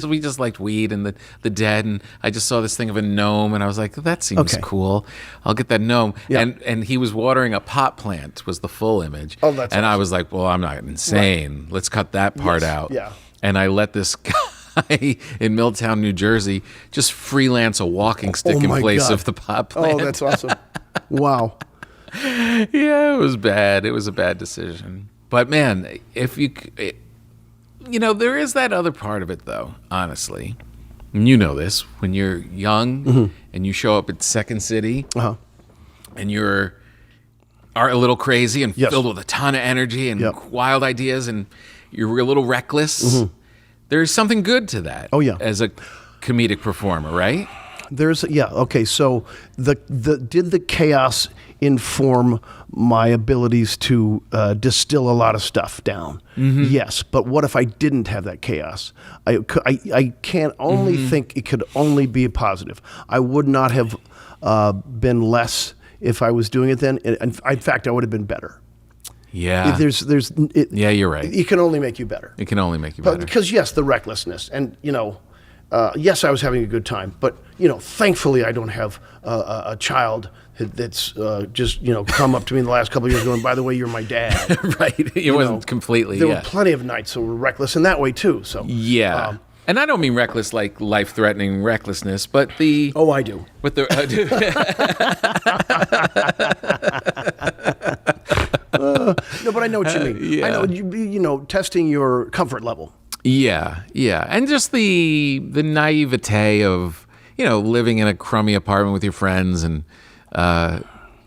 We just liked weed and the dead, and I just saw this thing of a gnome, and I was like, that seems Okay. cool. I'll get that gnome. Yeah. And he was watering a pot plant was the full image. Oh, that's And I awesome. was like, well, I'm not insane. Let's cut that part Yes. out. Yeah. And I let this guy in Milltown, New Jersey, just freelance a walking stick in my place God. of the pot plant. Oh, that's awesome. Wow. Yeah, it was bad. It was a bad decision. But man, if there is that other part of it, though, honestly. And you know this, when you're young and you show up at Second City Uh-huh. and you're are a little crazy and Yes. filled with a ton of energy and Yep. wild ideas and you're a little reckless, there's something good to that. Oh, yeah. As a comedic performer, right? Okay. So did the chaos inform my abilities to distill a lot of stuff down? Yes, but what if I didn't have that chaos? I can't only think it could only be a positive. I would not have been less if I was doing it then. In fact, I would have been better. Yeah. Yeah, you're right. It can only make you better. It can only make you But better. because yes, the recklessness, and yes, I was having a good time, but thankfully I don't have a child that's just come up to me in the last couple of years going, by the way, you're my dad. Right. It wasn't completely. There yeah. were plenty of nights that were reckless in that way too. So Yeah. And I don't mean reckless like life-threatening recklessness, but the oh, I do. with the No, but I know what you mean. yeah. I know testing your comfort level. yeah, and just the naivete of living in a crummy apartment with your friends and.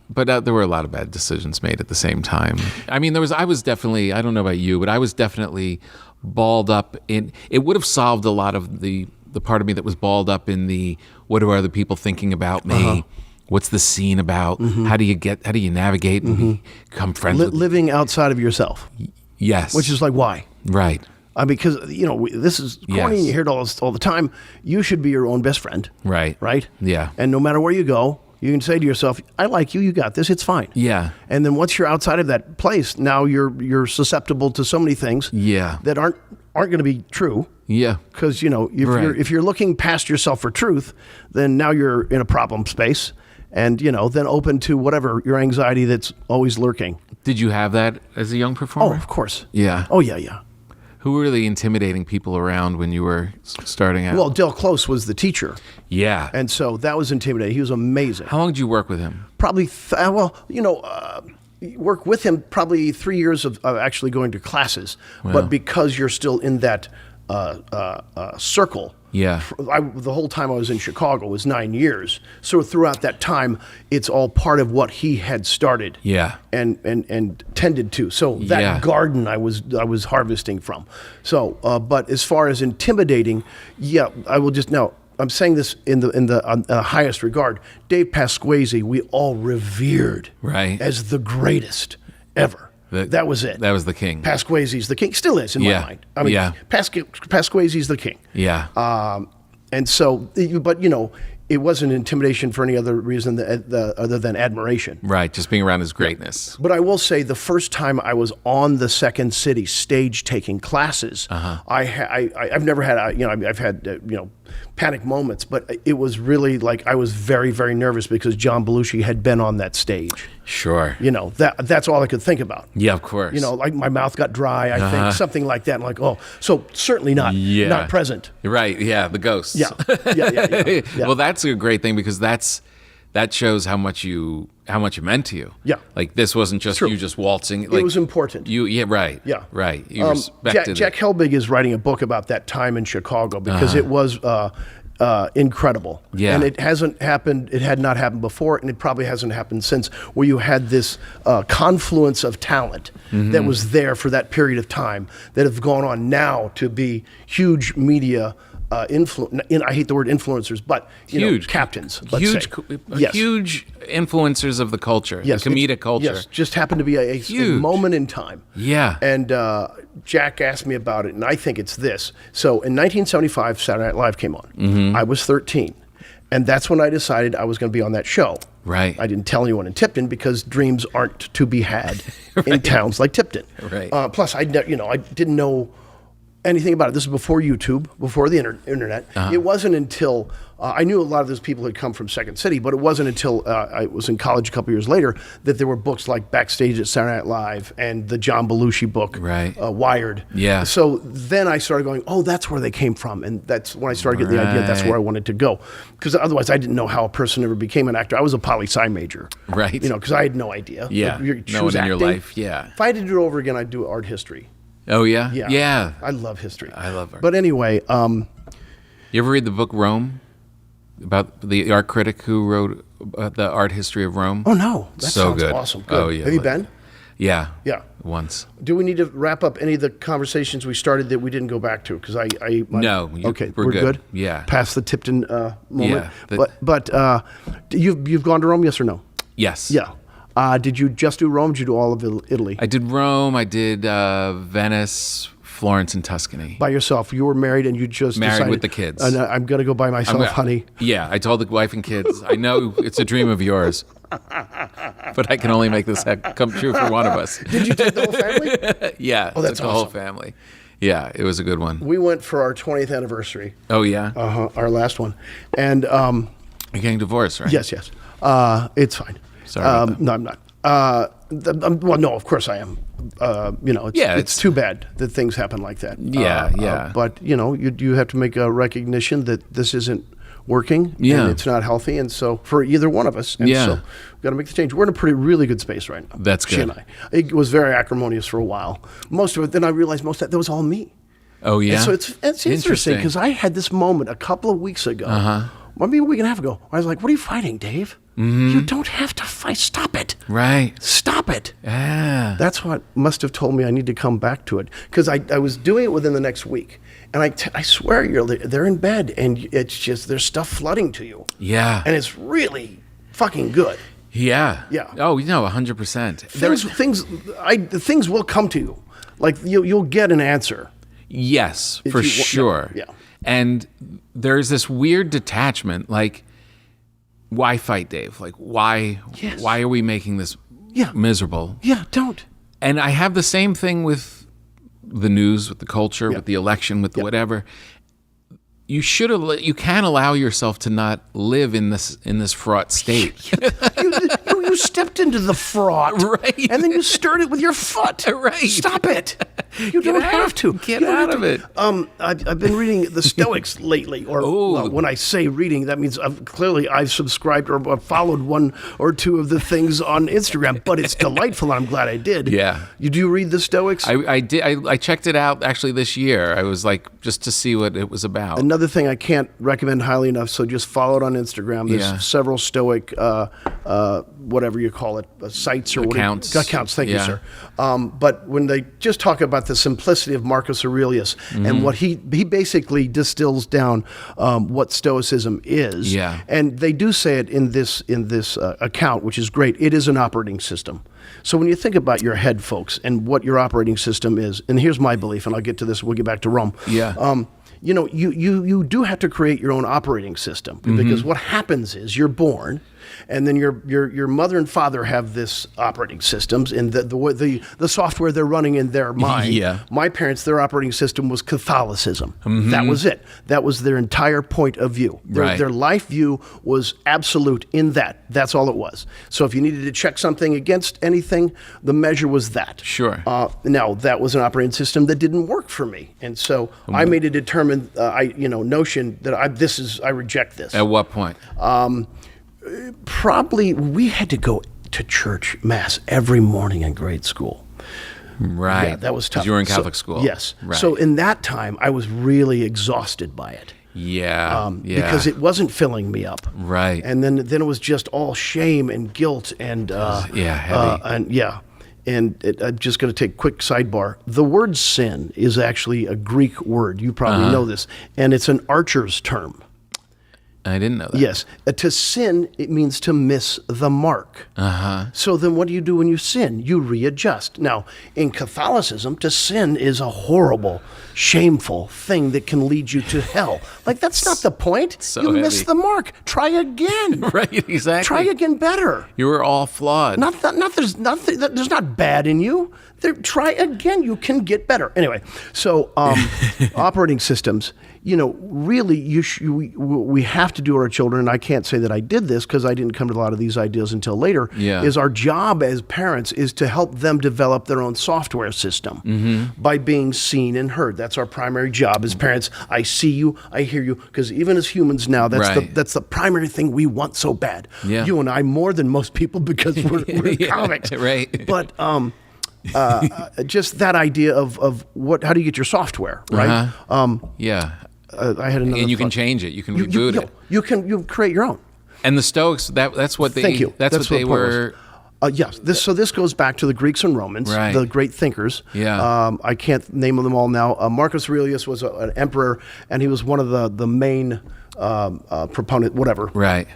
But there were a lot of bad decisions made at the same time. I mean, I was definitely, I don't know about you, but I was definitely balled up in, it would have solved a lot of the part of me that was balled up in the, what are other people thinking about me? What's the scene about? How do you navigate and become friends with Living outside of yourself, Yes. which is like, why? right. Because, this is corny and you hear it all the time. You should be your own best friend. Right. Right? Yeah. And no matter where you go, You can say to yourself, I like you, you got this, it's fine. Yeah. And then once you're outside of that place, now you're susceptible to so many things Yeah. that aren't going to be true. Yeah. Because, if you're looking past yourself for truth, then now you're in a problem space and, then open to whatever your anxiety that's always lurking. Did you have that as a young performer? Oh, of course. Yeah. Oh, yeah. Who were the intimidating people around when you were starting out? Well, Del Close was the teacher. Yeah. And so that was intimidating. He was amazing. How long did you work with him? Probably, work with him probably 3 years of actually going to classes. Wow. But because you're still in that circle. Yeah. The whole time I was in Chicago was 9 years. So throughout that time, it's all part of what he had started. Yeah. And tended to. So that garden I was harvesting from. So, but as far as intimidating, I will just now. I'm saying this in the highest regard. Dave Pasquesi, we all revered as the greatest ever. That was it. That was the king. Pasquesi's the king. Still is in my mind. I mean, Pasquesi's the king. Yeah. And so, but it wasn't intimidation for any other reason other than admiration. Right. Just being around his greatness. But I will say the first time I was on the Second City stage taking classes, I've never had, I've had, panic moments, but it was really like I was very, very nervous because John Belushi had been on that stage. Sure. That's all I could think about. Yeah, of course. Like my mouth got dry, I think, something like that. I'm like, so certainly not present. Right, yeah, the ghosts. Yeah. Well, that's a great thing because that shows how much it meant to you. Yeah. Like this wasn't just you just waltzing. Like, it was important. Right. Yeah. Right. You respected Jack Helbig is writing a book about that time in Chicago because it was incredible. Yeah. And it hasn't happened, it had not happened before, and it probably hasn't happened since, where you had this confluence of talent that was there for that period of time that have gone on now to be huge media I hate the word influencers, but captains. Let's say. Huge influencers of the culture, the comedic culture. Yes, just happened to be a moment in time. Yeah. And Jack asked me about it, and I think it's this. So in 1975, Saturday Night Live came on. I was 13, and that's when I decided I was going to be on that show. Right. I didn't tell anyone in Tipton because dreams aren't to be had in towns like Tipton. Right. Plus, I didn't know anything about it. This is before YouTube, before the internet. It wasn't until I knew a lot of those people had come from Second City, but it wasn't until I was in college a couple years later that there were books like Backstage at Saturday Night Live and the John Belushi book, Wired. Yeah. So then I started going, that's where they came from, and that's when I started getting the idea that's where I wanted to go. Because otherwise, I didn't know how a person ever became an actor. I was a poli-sci major, right? Because I had no idea. Yeah. No one in your life. Yeah. If I had to do it over again, I'd do art history. Oh, yeah? Yeah. I love history. I love art. But anyway. You ever read the book Rome? About the art critic who wrote the art history of Rome? Oh, no. That so sounds good. Awesome. Good. Oh, yeah. Have you been? Yeah. Yeah. Once. Do we need to wrap up any of the conversations we started that we didn't go back to? Because No. Okay, we're good. Yeah. Past the Tipton moment. Yeah. But you've gone to Rome, yes or no? Yes. Yeah. Did you just do Rome? Did you do all of Italy? I did Rome. I did Venice, Florence, and Tuscany. By yourself? You were married and you just married decided, with the kids. I'm going to go by myself, honey. Yeah, I told the wife and kids, I know it's a dream of yours, but I can only make this come true for one of us. Did you take the whole family? Yeah, oh, that's the whole family. Yeah, it was a good one. We went for our 20th anniversary. Oh, yeah? Our last one. And you're getting divorced, right? Yes. It's fine. Sorry about that. No, I'm not. Well, no, of course I am. It's too bad that things happen like that. Yeah. But you have to make a recognition that this isn't working. Yeah. And it's not healthy, and so for either one of us, and so we've got to make the change. We're in a really good space right now. That's good. She and I. It was very acrimonious for a while. Most of it. Then I realized most of that was all me. Oh yeah. And so it's interesting because I had this moment a couple of weeks ago. Maybe a week and a half ago. I was like, "What are you fighting, Dave? You don't have to fight. Stop it. Right. Stop it." Yeah. That's what must have told me I need to come back to it because I was doing it within the next week, and I swear they're in bed and it's just there's stuff flooding to you. Yeah. And it's really fucking good. Yeah. Yeah. Oh, 100%. Things will come to you, like you'll get an answer. Yes, for sure. Yeah. And there's this weird detachment, like why fight, Dave? Like, why are we making this miserable? Yeah, don't. And I have the same thing with the news, with the culture, with the election, with the whatever. You can allow yourself to not live in this fraught state. You stepped into the fraught, right? And then you stirred it with your foot. Right. Stop it. You don't have to. Get out of it. I've been reading the Stoics lately, or well, when I say reading, that means I've subscribed or followed one or two of the things on Instagram. But it's delightful, and I'm glad I did. Yeah. Do you read the Stoics? I did. I checked it out actually this year. I was like, just to see what it was about. Another thing I can't recommend highly enough, so just follow it on Instagram. There's several Stoic, whatever you call it, sites or accounts. Accounts, thank you, sir. But when they just talk about the simplicity of Marcus Aurelius and what he basically distills down what Stoicism is. Yeah. And they do say it in this account, which is great. It is an operating system. So when you think about your head, folks, and what your operating system is, and here's my belief, and I'll get to this, we'll get back to Rome. Yeah. You do have to create your own operating system because what happens is you're born, and then your mother and father have this operating systems in the software they're running in their mind. Yeah. My parents, their operating system was Catholicism. That was it. That was their entire point of view. Their life view was absolute in that. That's all it was. So if you needed to check something against anything, the measure was that. Sure. Now that was an operating system that didn't work for me, and so I made a determined notion that I reject this. At what point? Probably we had to go to church mass every morning in grade school. Right. Yeah, that was tough. 'Cause you were in Catholic school. Yes. Right. So in that time, I was really exhausted by it. Yeah. Because it wasn't filling me up. Right. And then it was just all shame and guilt and heavy. I'm just going to take a quick sidebar. The word sin is actually a Greek word. You probably know this, and it's an archer's term. I didn't know that. Yes. To sin, it means to miss the mark. So then what do you do when you sin? You readjust. Now, in Catholicism, to sin is a horrible, shameful thing that can lead you to hell. Like, that's not the point. So you heavy. missed the mark. Try again. Right, exactly. Try again better. You were all flawed. There's not bad in you. Try again. You can get better. Anyway, so operating systems, really we have to do our children, and I can't say that I did this because I didn't come to a lot of these ideas until later, is our job as parents is to help them develop their own software system by being seen and heard. That's our primary job as parents. I see you, I hear you, because even as humans now, that's the primary thing we want so bad. Yeah. You and I more than most people because we're comics. Right. But just that idea of how do you get your software, right? I had another. And you can thought. change it. You can reboot it. You create your own. And the Stoics, that's what they. Thank you. That's what they were. Yes. This goes back to the Greeks and Romans, the great thinkers. Yeah. I can't name them all now. Marcus Aurelius was an emperor, and he was one of the main proponent. Whatever. Right.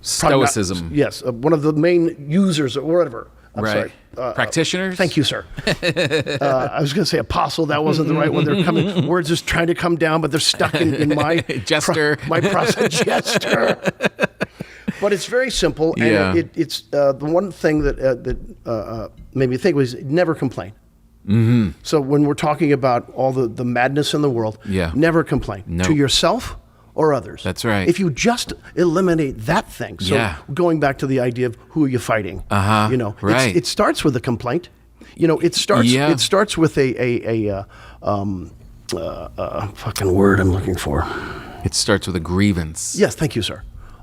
Stoicism. Yes. One of the main users or whatever. I'm sorry. Practitioners? Thank you, sir. I was going to say apostle. That wasn't the right one. They're coming. Words just trying to come down, but they're stuck in my jester. My process jester. But it's very simple, and it's the one thing that made me think was never complain. So when we're talking about all the madness in the world, never complain to yourself or others. That's right. If you just eliminate that thing. So going back to the idea of who are you fighting? Right. It starts with a complaint. It starts with a fucking word I'm looking for. It starts with a grievance. Yes, thank you, sir.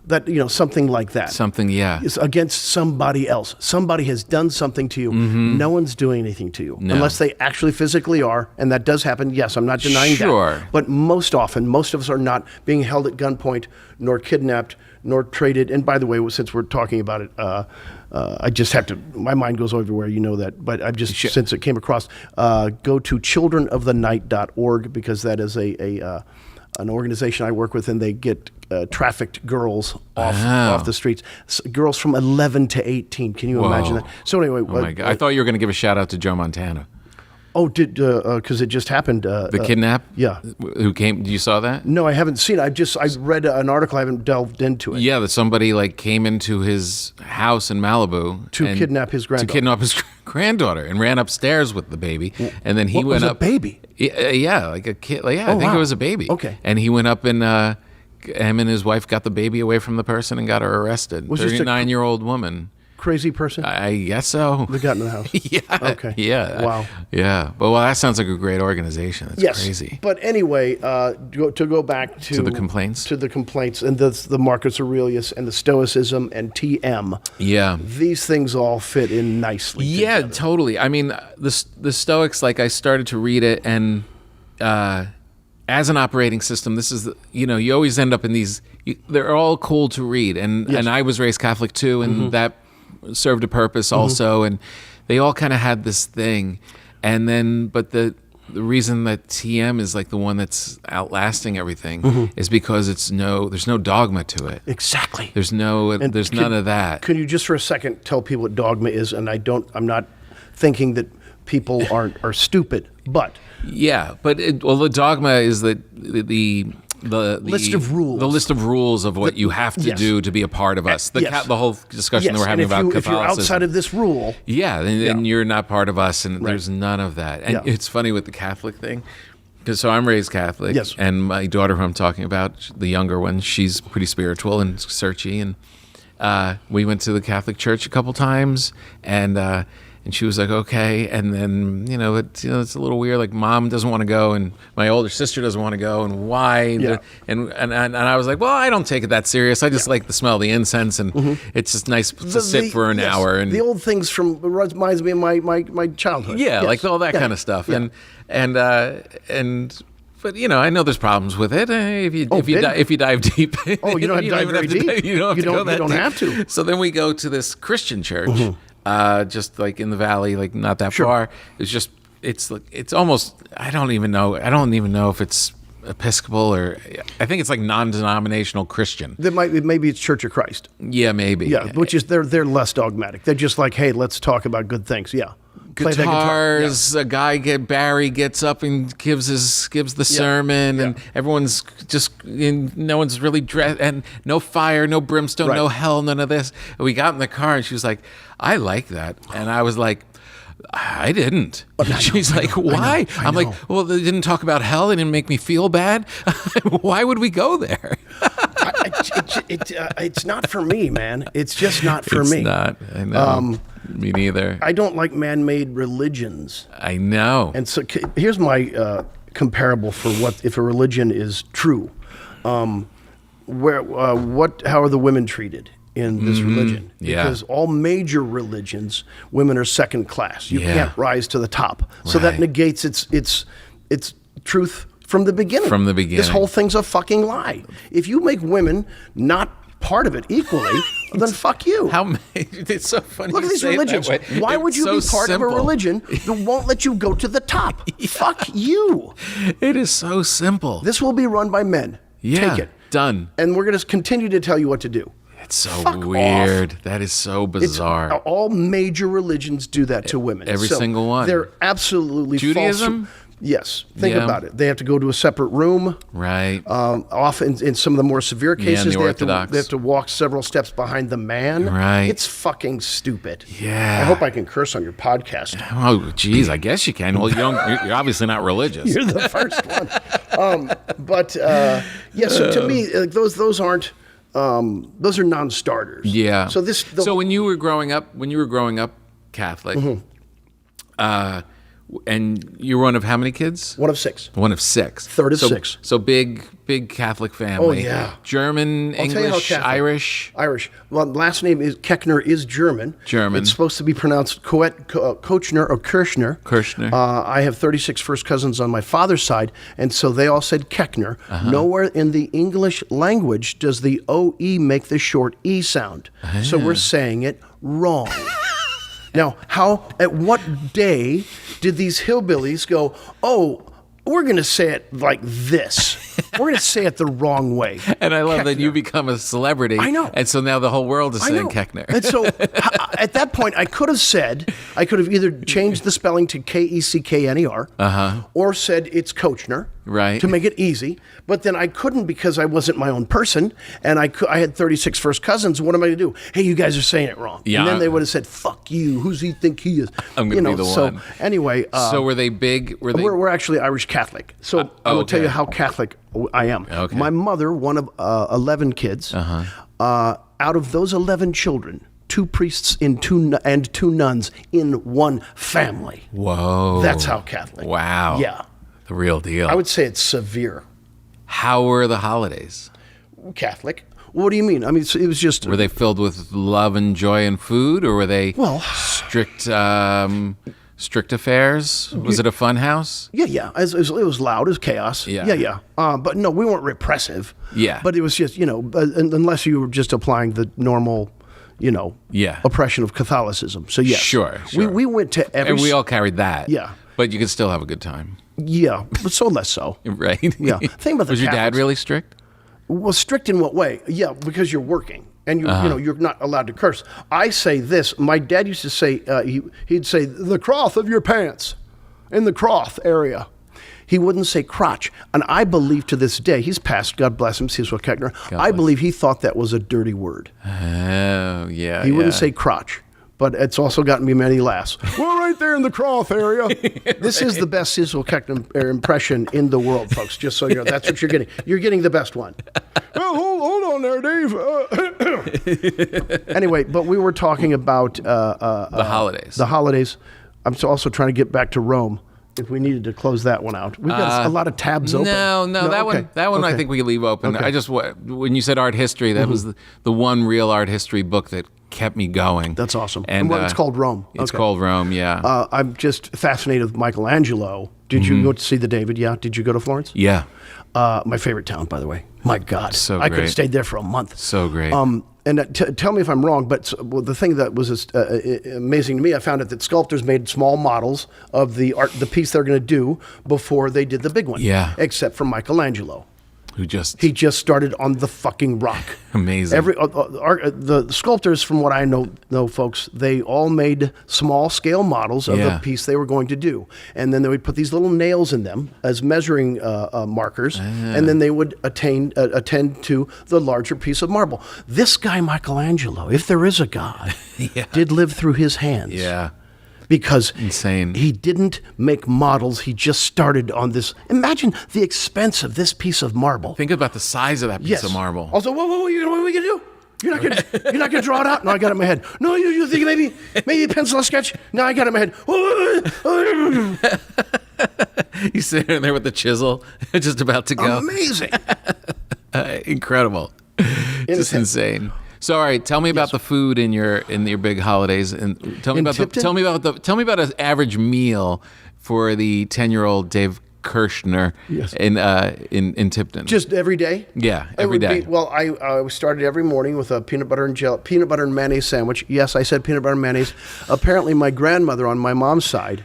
That, something like that. Something, is against somebody else. Somebody has done something to you. No one's doing anything to you. Unless they actually physically are, and that does happen. Yes, I'm not denying that. But most often, most of us are not being held at gunpoint, nor kidnapped, nor traded. And by the way, since we're talking about it, I just have to, my mind goes everywhere, you know that. But I've just, since it came across, go to childrenofthenight.org, because that is an organization I work with, and they get trafficked girls off the streets. Girls from 11 to 18. Can you imagine that? So anyway. Oh my God. I thought you were going to give a shout out to Joe Montana. Oh, because it just happened. The kidnap? Yeah. Who came? You saw that? No, I haven't seen it. I read an article. I haven't delved into it. Yeah, that somebody like came into his house in Malibu To kidnap his granddaughter. To kidnap his granddaughter and ran upstairs with the baby, and then he went up. A baby? Yeah, like a kid. Like, I think it was a baby. Okay. And he went up and him and his wife got the baby away from the person and got her arrested. Was this a 39-year-old woman. Crazy person? I guess so. They got in the house. Yeah. Okay. Yeah. Wow. Yeah. But that sounds like a great organization. That's crazy. But anyway, to go back to the complaints. To the complaints and the Marcus Aurelius and the Stoicism and TM. Yeah. These things all fit in nicely. Yeah, together. totally. I mean, the Stoics, like I started to read it, and as an operating system, this is, you always end up in these, they're all cool to read. And I was raised Catholic too, and that served a purpose also. And they all kind of had this thing. And then, but the reason that TM is like the one that's outlasting everything is because there's no dogma to it. Exactly. There's none of that. Can you just for a second tell people what dogma is? And I'm not thinking that people are stupid, but yeah, but the dogma is the list of rules. The list of rules of what you have to do to be a part of us. The whole discussion that we're having about Catholicism. If you're outside of this rule, then you're not part of us, and there's none of that. And it's funny with the Catholic thing, because I'm raised Catholic, and my daughter, who I'm talking about, the younger one, she's pretty spiritual and searchy, and we went to the Catholic church a couple times, and she was like, okay. And then, it's a little weird. Like, mom doesn't want to go, and my older sister doesn't want to go, and why? Yeah. And I was like, well, I don't take it that serious. I just like the smell of the incense, and it's just nice to sit for an hour. And the old things reminds me of my childhood. Yeah, like all that kind of stuff. Yeah. But I know there's problems with it. If you dive deep, oh, you don't have to dive very deep. You don't have to go that deep. You don't have to. So then we go to this Christian church. Just like in the valley, like not that far. It's almost, I don't even know if it's Episcopal or, I think it's like non-denominational Christian. Maybe it's Church of Christ. Yeah, maybe. Yeah, which is they're less dogmatic. They're just like, hey, let's talk about good things. Yeah. Play that guitar. A guy Barry gets up and gives the sermon, and everyone's just, no one's really dressed, and no fire, no brimstone, no hell, none of this. And we got in the car, and she was like, I like that. And I was like, I didn't. She's like, why? I'm like, well, they didn't talk about hell. They didn't make me feel bad. Why would we go there? It's not for me, man. It's just not for me. It's not. I know. Me neither. I don't like man-made religions. I know. And so here's my comparable for what if a religion is true. How are the women treated in this religion? Because all major religions, women are second class. You can't rise to the top. So that negates its truth from the beginning. From the beginning. This whole thing's a fucking lie. If you make women not part of it equally, then fuck you. It's so funny. Look at these religions. Why would you be part of a religion that won't let you go to the top? Fuck you. It is so simple. This will be run by men. Yeah, take it. Done. And we're going to continue to tell you what to do. It's so weird. That is so bizarre. All major religions do that to women. Every single one. They're absolutely Judaism? false. Yes. Think about it. They have to go to a separate room. Right. Often in some of the more severe cases, the Orthodox. They have to walk several steps behind the man. Right. It's fucking stupid. Yeah. I hope I can curse on your podcast. Oh, geez, I guess you can. Well, you're obviously not religious. You're the first one. So to me, those aren't. Those are non-starters. Yeah. So when you were growing up Catholic, and you were one of how many kids? One of six. One of six. Third of six. So big Catholic family. Oh, yeah. German, English, Irish. Irish. Well, last name is Koechner is German. German. It's supposed to be pronounced Koechner or Kirchner. Kirchner. I have 36 first cousins on my father's side, and so they all said Koechner. Nowhere in the English language does the OE make the short E sound. So we're saying it wrong. Now, at what day did these hillbillies go, oh, we're going to say it like this? We're going to say it the wrong way. And I love that you become a celebrity. I know. And so now the whole world is I saying know. Koechner. And so at that point, I could have either changed the spelling to Keckner, or said it's Koechner, Right. to make it easy. But then I couldn't because I wasn't my own person, and I had 36 first cousins. What am I going to do? Hey, you guys are saying it wrong. Yeah. And then they would have said, "Fuck you. Who's he think he is?" I'm going to be the one. So anyway, So were they big? we're actually Irish Catholic. So I will tell okay. you how Catholic I am. Okay. My mother, one of 11 kids. Out of those 11 children, 2 priests and two nuns in one family. Whoa. That's how Catholic. Wow. Yeah. The real deal. I would say it's severe. How were the holidays? Catholic. What do you mean? I mean, it was just. Were they filled with love and joy and food, or were they strict affairs? Was it a fun house? Yeah. It was loud. It was chaos. Yeah. Yeah. But no, we weren't repressive. Yeah. But it was just, unless you were just applying the normal, Yeah. oppression of Catholicism. So yes. Sure. We went to every. And we all carried that. Yeah. But you could still have a good time. Yeah, but so less so. Right? Yeah. Think about the Was your dad Catholics. really strict? Well, strict in what way? Yeah, because you're working and you're not allowed to curse. I say this. My dad used to say he'd say the cloth of your pants, in the cloth area. He wouldn't say crotch, and I believe to this day he's passed. God bless him, Cecil Koechner. I believe he thought that was a dirty word. Oh, yeah. He wouldn't say crotch. But it's also gotten me many laughs. Well, right there in the cloth area. This is the best Cecil Koechner impression in the world, folks, just so you know. That's what you're getting. You're getting the best one. Well, hold on there, Dave. Anyway, but we were talking about the holidays. The holidays. I'm also trying to get back to Rome. If we needed to close that one out, we've got a lot of tabs open. No, okay. that one I Okay. think we could leave open. Okay. I just when you said art history, that was the one real art history book that kept me going. That's awesome. And Well, it's called Rome. It's Okay. called Rome. Yeah. I'm just fascinated with Michelangelo. Did you go to see the David? Yeah. Did you go to Florence? yeah. My favorite town, by the way. My God, So I could have great. stayed there for a month. So great. And tell me if I'm wrong, but the thing that was amazing to me, I found out that sculptors made small models of the piece they're going to do before they did the big one. Yeah. Except for Michelangelo. Who just He just started on the fucking rock. amazing. The sculptors, from what I know, folks, they all made small scale models of Yeah. the piece they were going to do, and then they would put these little nails in them as measuring markers, and then they would attend to the larger piece of marble. This guy Michelangelo, if there is a God, did live through his hands. yeah. Because Insane. he didn't make models. He just started on this. Imagine the expense of this piece of marble. Think about the size of that piece of marble. Also, what are we gonna do? You're not gonna draw it out? No, I got it in my head. No, you think maybe a pencil, a sketch? No, I got it in my head. He's sitting there with the chisel, just about to go. Amazing. Incredible. Just insane. So, all right, tell me about the food in your big holidays, and tell me Tipton? tell me about an average meal for the 10-year-old Dave Koechner in Tipton. Just every day? Yeah, It every would day. Well, I started every morning with a peanut butter and mayonnaise sandwich. Yes, I said peanut butter and mayonnaise. Apparently, my grandmother on my mom's side,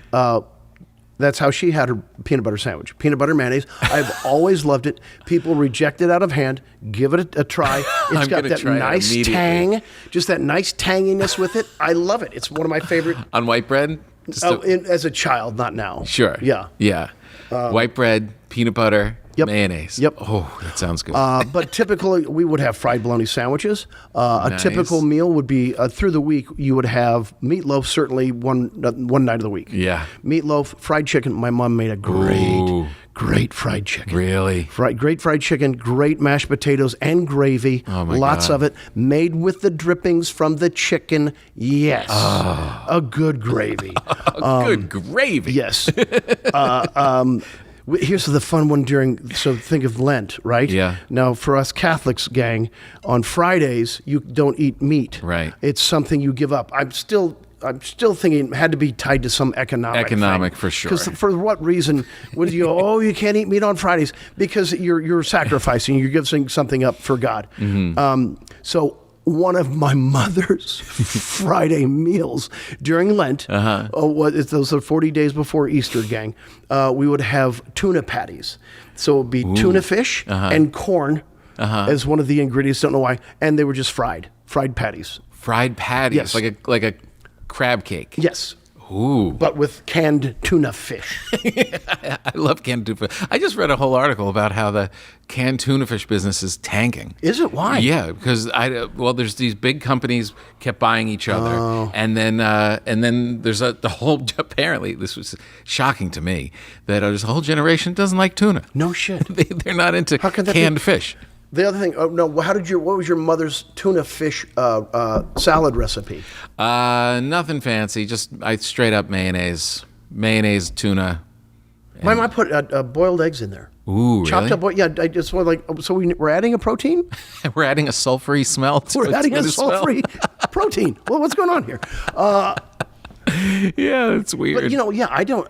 that's how she had her peanut butter sandwich. Peanut butter mayonnaise. I've always loved it. People reject it out of hand. Give it a try. It's I'm got gonna that try it nice immediately. tang, just that nice tanginess with it. I love it. It's one of my favorite. On white bread? Just As a child, not now. sure. Yeah. Yeah. White bread, peanut butter, Yep. mayonnaise. Yep. Oh, that sounds good. But typically, we would have fried bologna sandwiches. A Nice. typical meal would be through the week. You would have meatloaf. Certainly one night of the week. Yeah. Meatloaf, fried chicken. My mom made a great fried chicken. Really? Great fried chicken, great mashed potatoes and gravy. Oh, my Lots God. of it, made with the drippings from the chicken. Yes, a good gravy. Good gravy. Yes. Here's the fun one so think of Lent, right? Yeah. Now, for us Catholics, gang, on Fridays, you don't eat meat. Right. It's something you give up. I'm still thinking it had to be tied to some economic thing. For sure. Because for what reason would you go, oh, you can't eat meat on Fridays? Because you're sacrificing, you're giving something up for God. Mm-hmm. So one of my mother's Friday meals during Lent, those are 40 days before Easter, gang, we would have tuna patties. So it would be tuna fish and corn as one of the ingredients, don't know why, and they were just fried patties. Fried patties, Yes. like a crab cake. Yes. Ooh. But with canned tuna fish. I love canned tuna fish. I just read a whole article about how the canned tuna fish business is tanking. Is it? Why? Yeah, because there's these big companies kept buying each other, and then there's the whole. Apparently, this was shocking to me that there's a whole generation doesn't like tuna. No shit. They're not into How could that canned be? fish. The other thing, what was your mother's tuna fish salad recipe? Nothing fancy, just straight up mayonnaise, tuna. My mom put boiled eggs in there. Ooh, Chopped really? up, I just want so we're adding a protein? We're adding a sulfury smell to We're it. adding a It's gonna smell. sulfury protein. Well, what's going on here? Yeah, it's weird. But, I don't.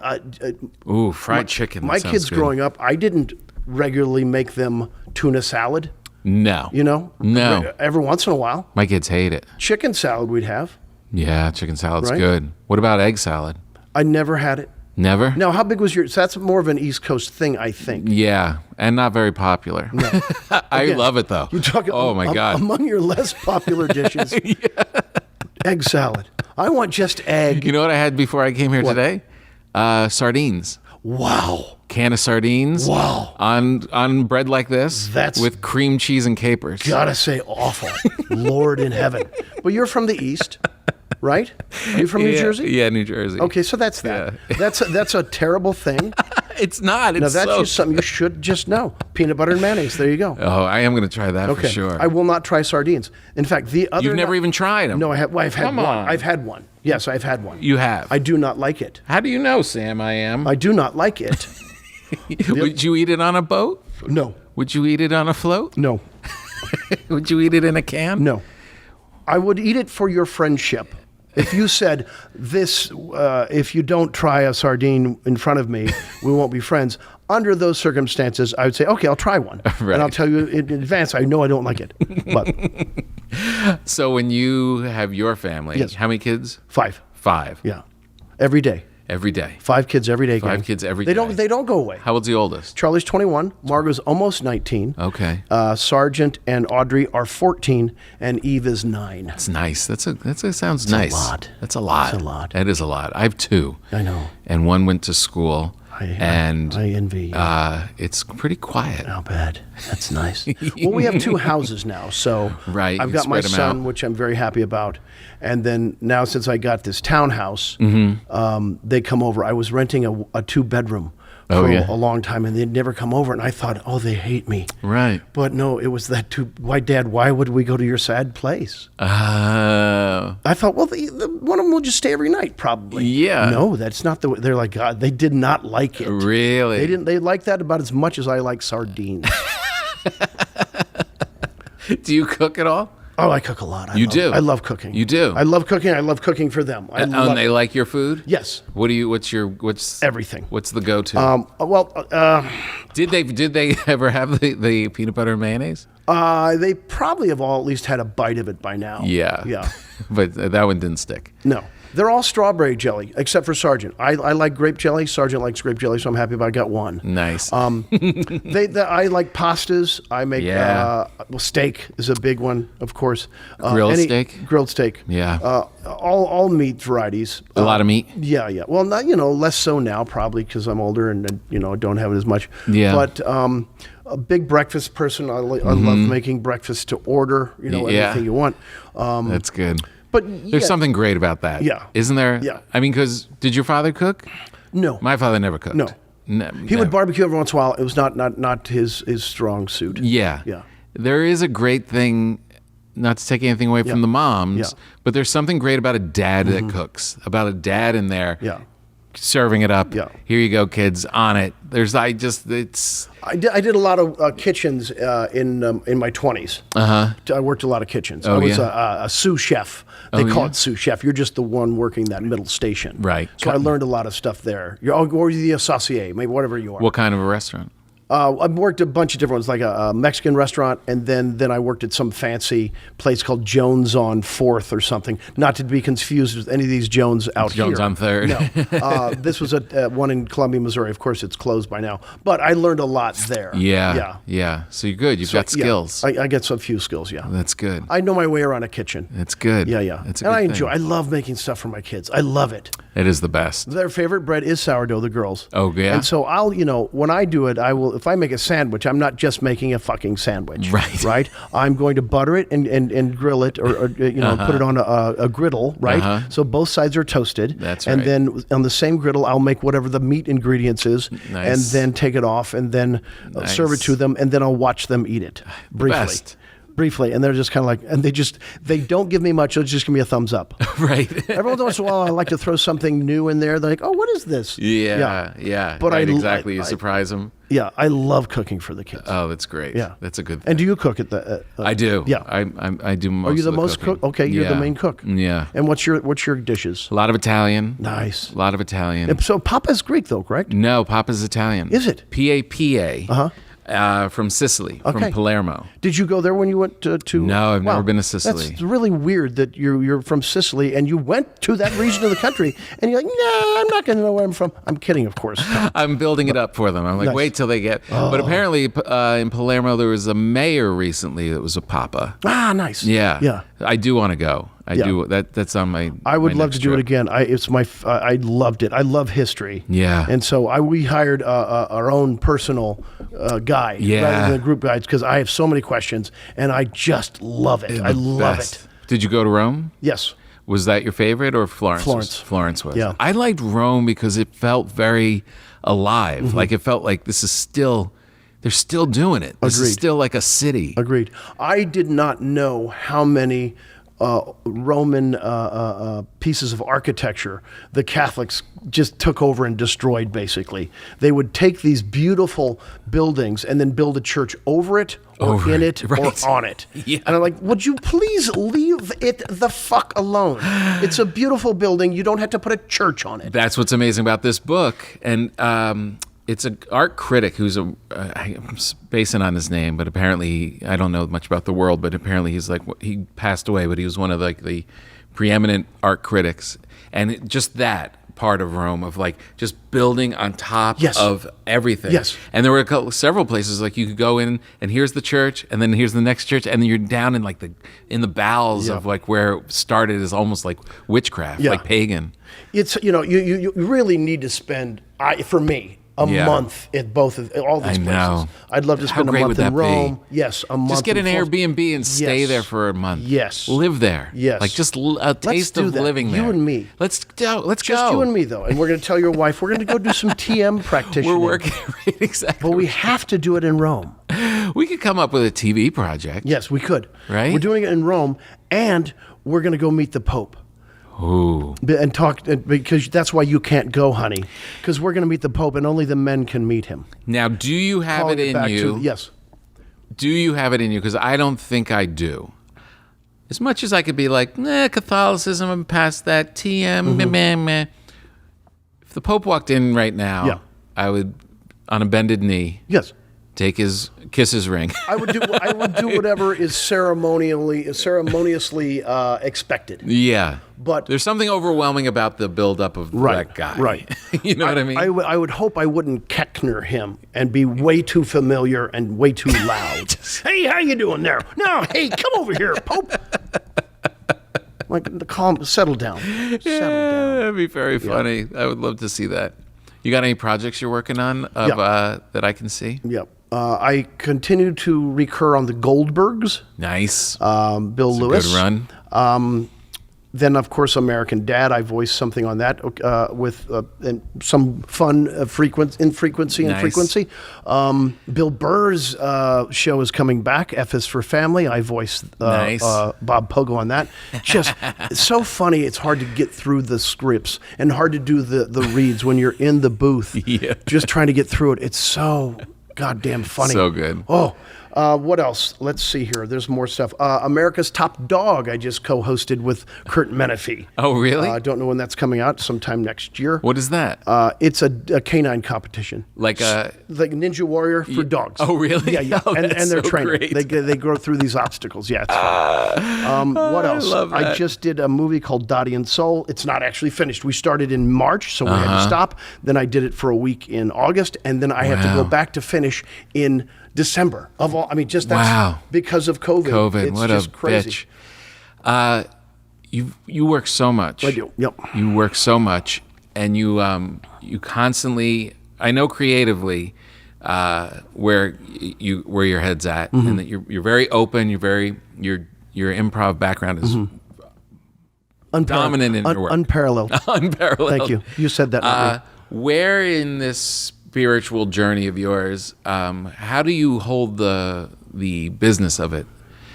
Ooh, fried chicken. My that sounds kids good. growing up, I didn't regularly make them tuna salad, No. No. every once in a while. My kids hate it. Chicken salad we'd have. Yeah, chicken salad's Right? good. What about egg salad? I never had it. Never? Now, how big was your? So that's more of an East Coast thing, I think. Yeah, and not very popular. I Again, love it though. You talk. Oh my God. Among your less popular dishes, egg salad. I want just egg. You know what I had before I came here today? Sardines. Wow. Can of sardines. Wow. On bread like this. That's- with cream cheese and capers. Gotta say, awful. Lord in heaven. But you're from the East, right? Are you from New Jersey? Yeah, New Jersey. Okay, so that's that. Yeah. That's a terrible thing. It's not. It's Now that's so... just something you should just know. Peanut butter and mayonnaise. There you go. Oh, I am going to try that Okay. for sure. I will not try sardines. In fact, the other. You've never even tried them? No, I have. Well, I've had Come one. on. I've had one. Yes, I've had one. You have? I do not like it. How do you know, Sam, I am? I do not like it. Would you eat it on a boat? No. Would you eat it on a float? No. Would you eat it in a can? No. I would eat it for your friendship. If you said this, if you don't try a sardine in front of me, we won't be friends. Under those circumstances, I would say, okay, I'll try one. Right. And I'll tell you in advance, I know I don't like it. But So when you have your family, Yes. how many kids? 5. 5. Yeah. Every day. Every day. 5 kids every day. 5 gang. kids every They day. don't go away. How old's the oldest? Charlie's 21. Margot's almost 19. Okay. Sargent and Audrey are 14, and Eve is 9. That's nice. That sounds nice. lot. That's a lot. That's a lot. That is a lot. I have 2. I know. And one went to school. I envy you. It's pretty quiet. How bad. That's nice. Well, we have 2 houses now, so Right, I've you got my spread 'em son, out. which I'm very happy about, and then now since I got this townhouse, they come over. I was renting a 2-bedroom Oh, for yeah. a long time, and they'd never come over, and I thought, oh, they hate me. Right. But no, it was that why, Dad, why would we go to your sad place? I thought, well, one of them will just stay every night, probably. Yeah. No, that's not the way. They're like, God, they did not like it. Really? They didn't. They liked that about as much as I like sardines. Do you cook at all? Oh, I cook a lot. Do? I love cooking. You do? I love cooking. I love cooking for them. And they like your food? Yes. What's Everything. What's the go-to? Did they ever have the peanut butter and mayonnaise? They probably have all at least had a bite of it by now. Yeah. Yeah. But that one didn't stick. No. They're all strawberry jelly, except for Sargent. I like grape jelly. Sargent likes grape jelly, so I'm happy I got one. Nice. I like pastas. I make steak is a big one, of course. Grilled steak? Grilled steak. Yeah. All meat varieties. A lot of meat? Yeah. Well, not less so now probably because I'm older and don't have it as much. Yeah. But a big breakfast person. I love making breakfast to order. Anything you want. That's good. But There's something great about that. Yeah. Isn't there? Yeah. I mean, because did your father cook? No. My father never cooked. No. He would never. barbecue every once in a while. It was not his strong suit. Yeah. Yeah. There is a great thing, not to take anything away from the moms, Yeah. but there's something great about a dad that cooks, about a dad in there Yeah. serving it up. Yeah. Here you go, kids, on it. I did a lot of kitchens in my 20s. I worked a lot of kitchens. I was a sous chef. They call it sous chef. You're just the one working that middle station. Right. So I learned a lot of stuff there. Or the associé, maybe whatever you are. What kind of a restaurant? I've worked a bunch of different ones, like a Mexican restaurant, and then I worked at some fancy place called Jones on 4th or something. Not to be confused with any of these Jones out Jones here. on 3rd. No, this was one in Columbia, Missouri. Of course, it's closed by now, but I learned a lot there. Yeah. So you're good. You've got skills. I get a few skills. Yeah, That's good. I know my way around a kitchen. That's good. Yeah. It's a And good I enjoy. thing. I love making stuff for my kids. I love it. It is the best. Their favorite bread is sourdough, the girls. Oh, yeah? And so I'll, when I do it, I will, if I make a sandwich, I'm not just making a fucking sandwich. Right. Right? I'm going to butter it and grill it or put it on a griddle, right? So both sides are toasted. That's and right. then on the same griddle, I'll make whatever the meat ingredients is Nice. and then take it off and then serve it to them and then I'll watch them eat it briefly. Best. Briefly, and they're just kind of like, and they don't give me much. They'll just give me a thumbs up. Right. Every once in a while, I like to throw something new in there. They're like, "Oh, what is this?" Yeah. But right, I- exactly. You I- surprise them. Yeah, I love cooking for the kids. Oh, that's great. Yeah. That's a good thing. And do you cook at the? I do. Yeah. I do most Are you of the most cooking. cook? Okay, you're the Yeah. main cook. Yeah. And what's your dishes? A lot of Italian. Nice. A lot of Italian. And so Papa's Greek though, correct? No, Papa's Italian. Is it? P-A-P-A. From Sicily, Okay. from Palermo. Did you go there when you went to? No, I've never Wow. been to Sicily. That's really weird that you're from Sicily and you went to that region of the country and you're like, nah, I'm not going to know where I'm from. I'm kidding, of course. I'm building it up for them. I'm like, Nice. wait till they get. But apparently, in Palermo, there was a mayor recently that was a Papa. Ah, nice. Yeah. Yeah. I do want to go. I Yeah. do. That's on my. I would my love next to do it trip. again. I loved it. I love history. Yeah. And so we hired our own personal guide Yeah. rather than a group guides because I have so many questions and I just love it. I love Best. it. Did you go to Rome? Yes. Was that your favorite or Florence? Florence. Florence was. Yeah. I liked Rome because it felt very alive. Mm-hmm. Like it felt like this is still. They're still doing it. This is Agreed. still like a city. Agreed. I did not know how many Roman pieces of architecture the Catholics just took over and destroyed, basically. They would take these beautiful buildings and then build a church over it or Over in it, it right. or on it. Yeah. And I'm like, would you please leave it the fuck alone? It's a beautiful building. You don't have to put a church on it. That's what's amazing about this book. And it's an art critic who's I'm basing on his name, but apparently I don't know much about the world, but apparently he passed away, but he was one of the preeminent art critics. And just that part of Rome of just building on top Yes. of everything. Yes. And there were several places you could go in and here's the church and then here's the next church and then you're down in in the bowels Yeah. of where it started as almost like witchcraft, Yeah. like pagan. It's you really need to spend for me a Yeah. month at both of all these I places. know. I'd love to How spend a great month would in that be? Rome. Yes, a month. Just get in an Florence. Airbnb and stay Yes. there for a month. Yes. Live there. Yes. Just a taste do of that. living there. You and me. Let's go. Let's Just go. you and me though, and we're going to tell your wife we're going to go do some TM practitioning. We're working right, exactly. but we have to do it in Rome. We could come up with a TV project. Yes, we could. Right? We're doing it in Rome, and we're going to go meet the Pope. Ooh. And talk because that's why you can't go, honey, because we're going to meet the Pope, and only the men can meet him. Now, do you have Calling it in back to- you? yes. Do you have it in you? Because I don't think I do. As much as I could be like, Catholicism, I'm past that. TM, meh, meh. If the Pope walked in right now, Yeah. I would, on a bended knee, Yes. kiss his ring. I would do whatever is ceremoniously expected. Yeah. But- there's something overwhelming about the buildup of that guy. Right. You know what I mean? I would hope I wouldn't Koechner him and be way too familiar and way too loud. Hey, how you doing there? No, hey, come over here, Pope. Calm, settle down. Settle down. That'd be very funny. I would love to see that. You got any projects you're working on that I can see? Yep. I continue to recur on the Goldbergs. Nice. Bill Lewis. Good run. Then, of course, American Dad. I voiced something on that with and some fun frequency. Nice. Bill Burr's show is coming back. F is for Family. I voiced Nice. Bob Pogo on that. Just it's so funny. It's hard to get through the scripts and hard to do the reads when you're in the booth. Yeah. Just trying to get through it. It's so goddamn funny. So good. Oh, What else? Let's see here. There's more stuff. America's Top Dog. I just co-hosted with Kurt Menefee. Oh, really? I don't know when that's coming out. Sometime next year. What is that? It's a canine competition. Like Ninja Warrior for dogs. Oh, really? Yeah. Oh, and that's they're so training. great. They go through these obstacles. Yeah, it's fun. What else? I love that. I just did a movie called Dottie and Soul. It's not actually finished. We started in March, so we had to stop. Then I did it for a week in August, and then I had to go back to finish in December of all. I mean, just that's because of COVID. It's what just a crazy. bitch. You work so much. I do. Yep. You work so much, and you constantly. I know creatively where your head's at, and that you're very open. Your improv background is dominant in your work. Unparalleled. Unparalleled. Thank you. You said that. Not me. Where in this spiritual journey of yours, how do you hold the business of it?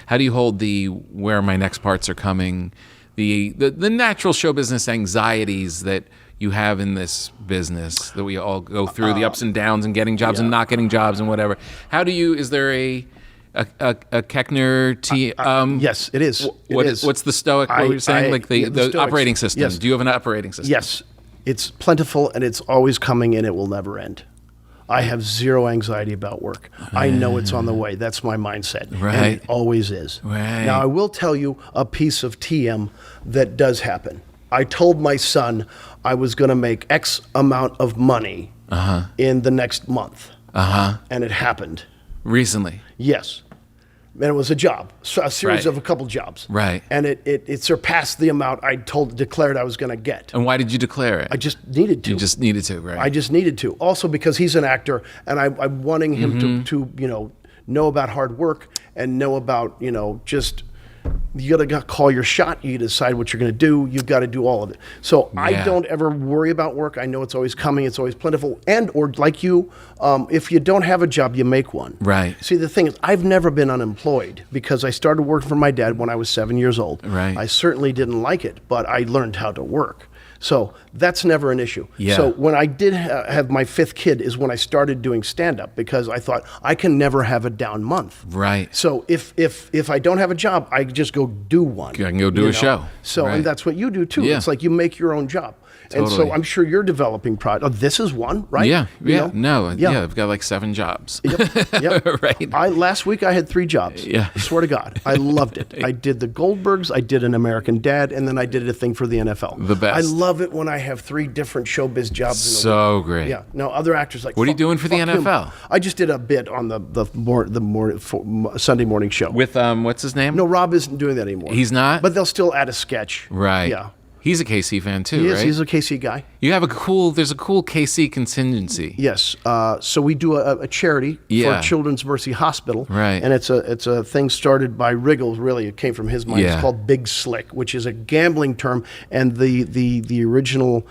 How do you hold the where my next parts are coming, the natural show business anxieties that you have in this business that we all go through, the ups and downs and getting jobs and not getting jobs and whatever? How do you? Is there a Koechner T? Yes, it is. What's the Stoic? What were you saying? Like the Stoics. operating system? Yes. Do you have an operating system? Yes. It's plentiful and it's always coming and it will never end. I have zero anxiety about work. I know it's on the way. That's my mindset. Right. And it always is. Right. Now, I will tell you a piece of TM that does happen. I told my son I was going to make X amount of money in the next month. And it happened. Recently? Yes. And it was a job, so a series Right. of a couple jobs. Right. And it surpassed the amount I declared I was going to get. And why did you declare it? I just needed to. You just needed to, right? I just needed to. Also because he's an actor, and I'm wanting him to know about hard work and know about just you got to call your shot. You decide what you're going to do. You've got to do all of it. So I don't ever worry about work. I know it's always coming. It's always plentiful. And or like you, if you don't have a job, you make one. Right. See, the thing is, I've never been unemployed because I started working for my dad when I was 7 years old. Right. I certainly didn't like it, but I learned how to work. So that's never an issue. Yeah. So when I did have my fifth kid is when I started doing stand-up because I thought I can never have a down month. Right. So if I don't have a job, I just go do one. I can go do a show. So Right. and that's what you do too. Yeah. It's like you make your own job. And Totally. so I'm sure you're developing product. Oh, this is one, right? Yeah. You know? I've got like 7 jobs. Yep. Right. Last week I had 3 jobs. Yeah. I swear to God. I loved it. I did the Goldbergs, I did an American Dad, and then I did a thing for the NFL. The best. I love it when I have 3 different showbiz jobs in a week. So great. Yeah. No, other actors like. What are you doing for the fuck him. NFL? I just did a bit on Sunday morning show. With what's his name? No, Rob isn't doing that anymore. He's not? But they'll still add a sketch. Right. Yeah. He's a KC fan too, He is. right? He's a KC guy. You have there's a cool KC contingency. Yes. So we do a charity Yeah. for Children's Mercy Hospital. Right. And it's a thing started by Wriggles. Really, it came from his mind. Yeah. It's called Big Slick, which is a gambling term. And the original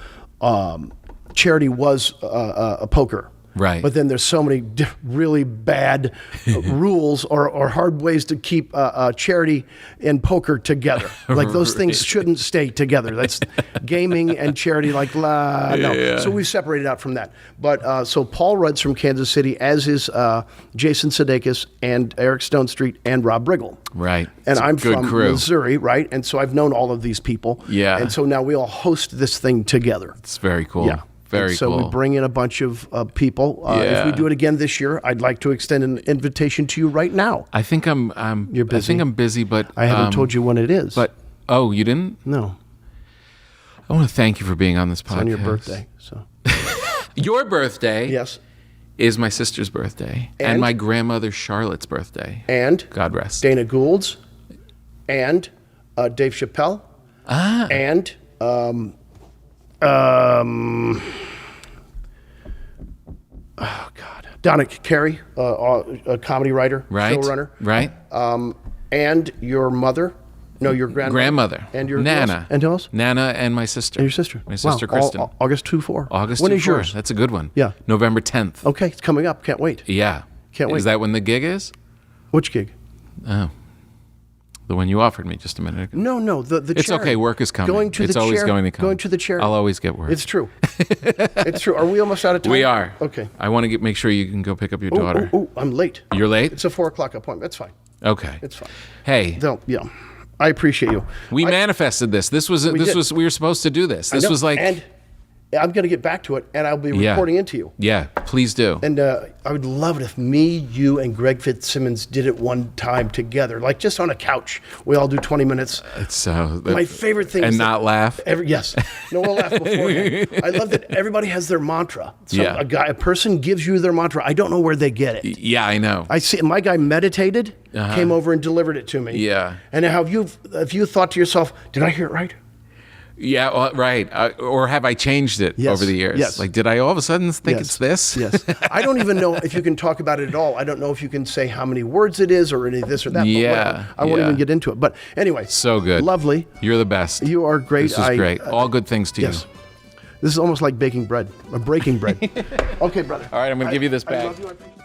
charity was a poker. Right. But then there's so many really bad rules or hard ways to keep charity and poker together. Like those things shouldn't stay together. That's gaming and charity. Like no. Yeah. So we've separated out from that. But so Paul Rudd's from Kansas City, as is Jason Sudeikis and Eric Stone Street and Rob Riggle. Right. And It's a I'm good from crew. Missouri, right? And so I've known all of these people. Yeah. And so now we all host this thing together. It's very cool. Yeah. Very and so cool. we bring in a bunch of people. If we do it again this year, I'd like to extend an invitation to you right now. I think I'm You're busy? I think I'm busy, but I haven't told you when it is. But you didn't? No, I want to thank you for being on this podcast. it's on your birthday. So Your birthday yes, is my sister's birthday and my grandmother Charlotte's birthday. and God rest. Dana Gould's, and Dave Chappelle, and oh God, Donna Carey, a comedy writer, Right. showrunner, Right. and your mother. No, your Grandmother. and your Nana. and who else? Nana and my sister. And your sister. My sister Wow, Kristen. August 2/4. August When is 24th. yours? That's a good one. Yeah. November 10th. Okay, it's coming up. Can't wait. Yeah. Can't wait. Is that when the gig is? Which gig? Oh. The one you offered me just a minute ago. No, the It's chair. okay. Work is coming. Going to it's the always chair, going to come. Going to the chair. I'll always get work. It's true. It's true. Are we almost out of time? We are. Okay. I want to make sure you can go pick up your daughter. Oh, I'm late. You're late? It's a 4:00 appointment. That's fine. Okay. It's fine. Hey, Yeah. I appreciate you. we manifested this. We were supposed to do this. This I know, was like, and I'm going to get back to it, and I'll be reporting into you. Yeah, please do. And I would love it if me, you, and Greg Fitzsimmons did it one time together, like just on a couch. We all do 20 minutes. It's My favorite thing and is not laugh. Yes. No, we'll laugh beforehand. I love that everybody has their mantra. So Yeah. a person gives you their mantra. I don't know where they get it. Yeah, I know. I see my guy meditated, came over and delivered it to me. Yeah. And have you thought to yourself, did I hear it right? Yeah, well, right. Or have I changed it Yes, over the years? yes. Like, did I all of a sudden think Yes, it's this? Yes. I don't even know if you can talk about it at all. I don't know if you can say how many words it is or any of this or that. But Yeah, whatever. I won't yeah. even get into it. But anyway. So good. Lovely. You're the best. You are great. This is great. All good things to Yes. you. This is almost like baking bread, or breaking bread. Okay, brother. All right, I'm going to give you this I bag. love you. I appreciate you.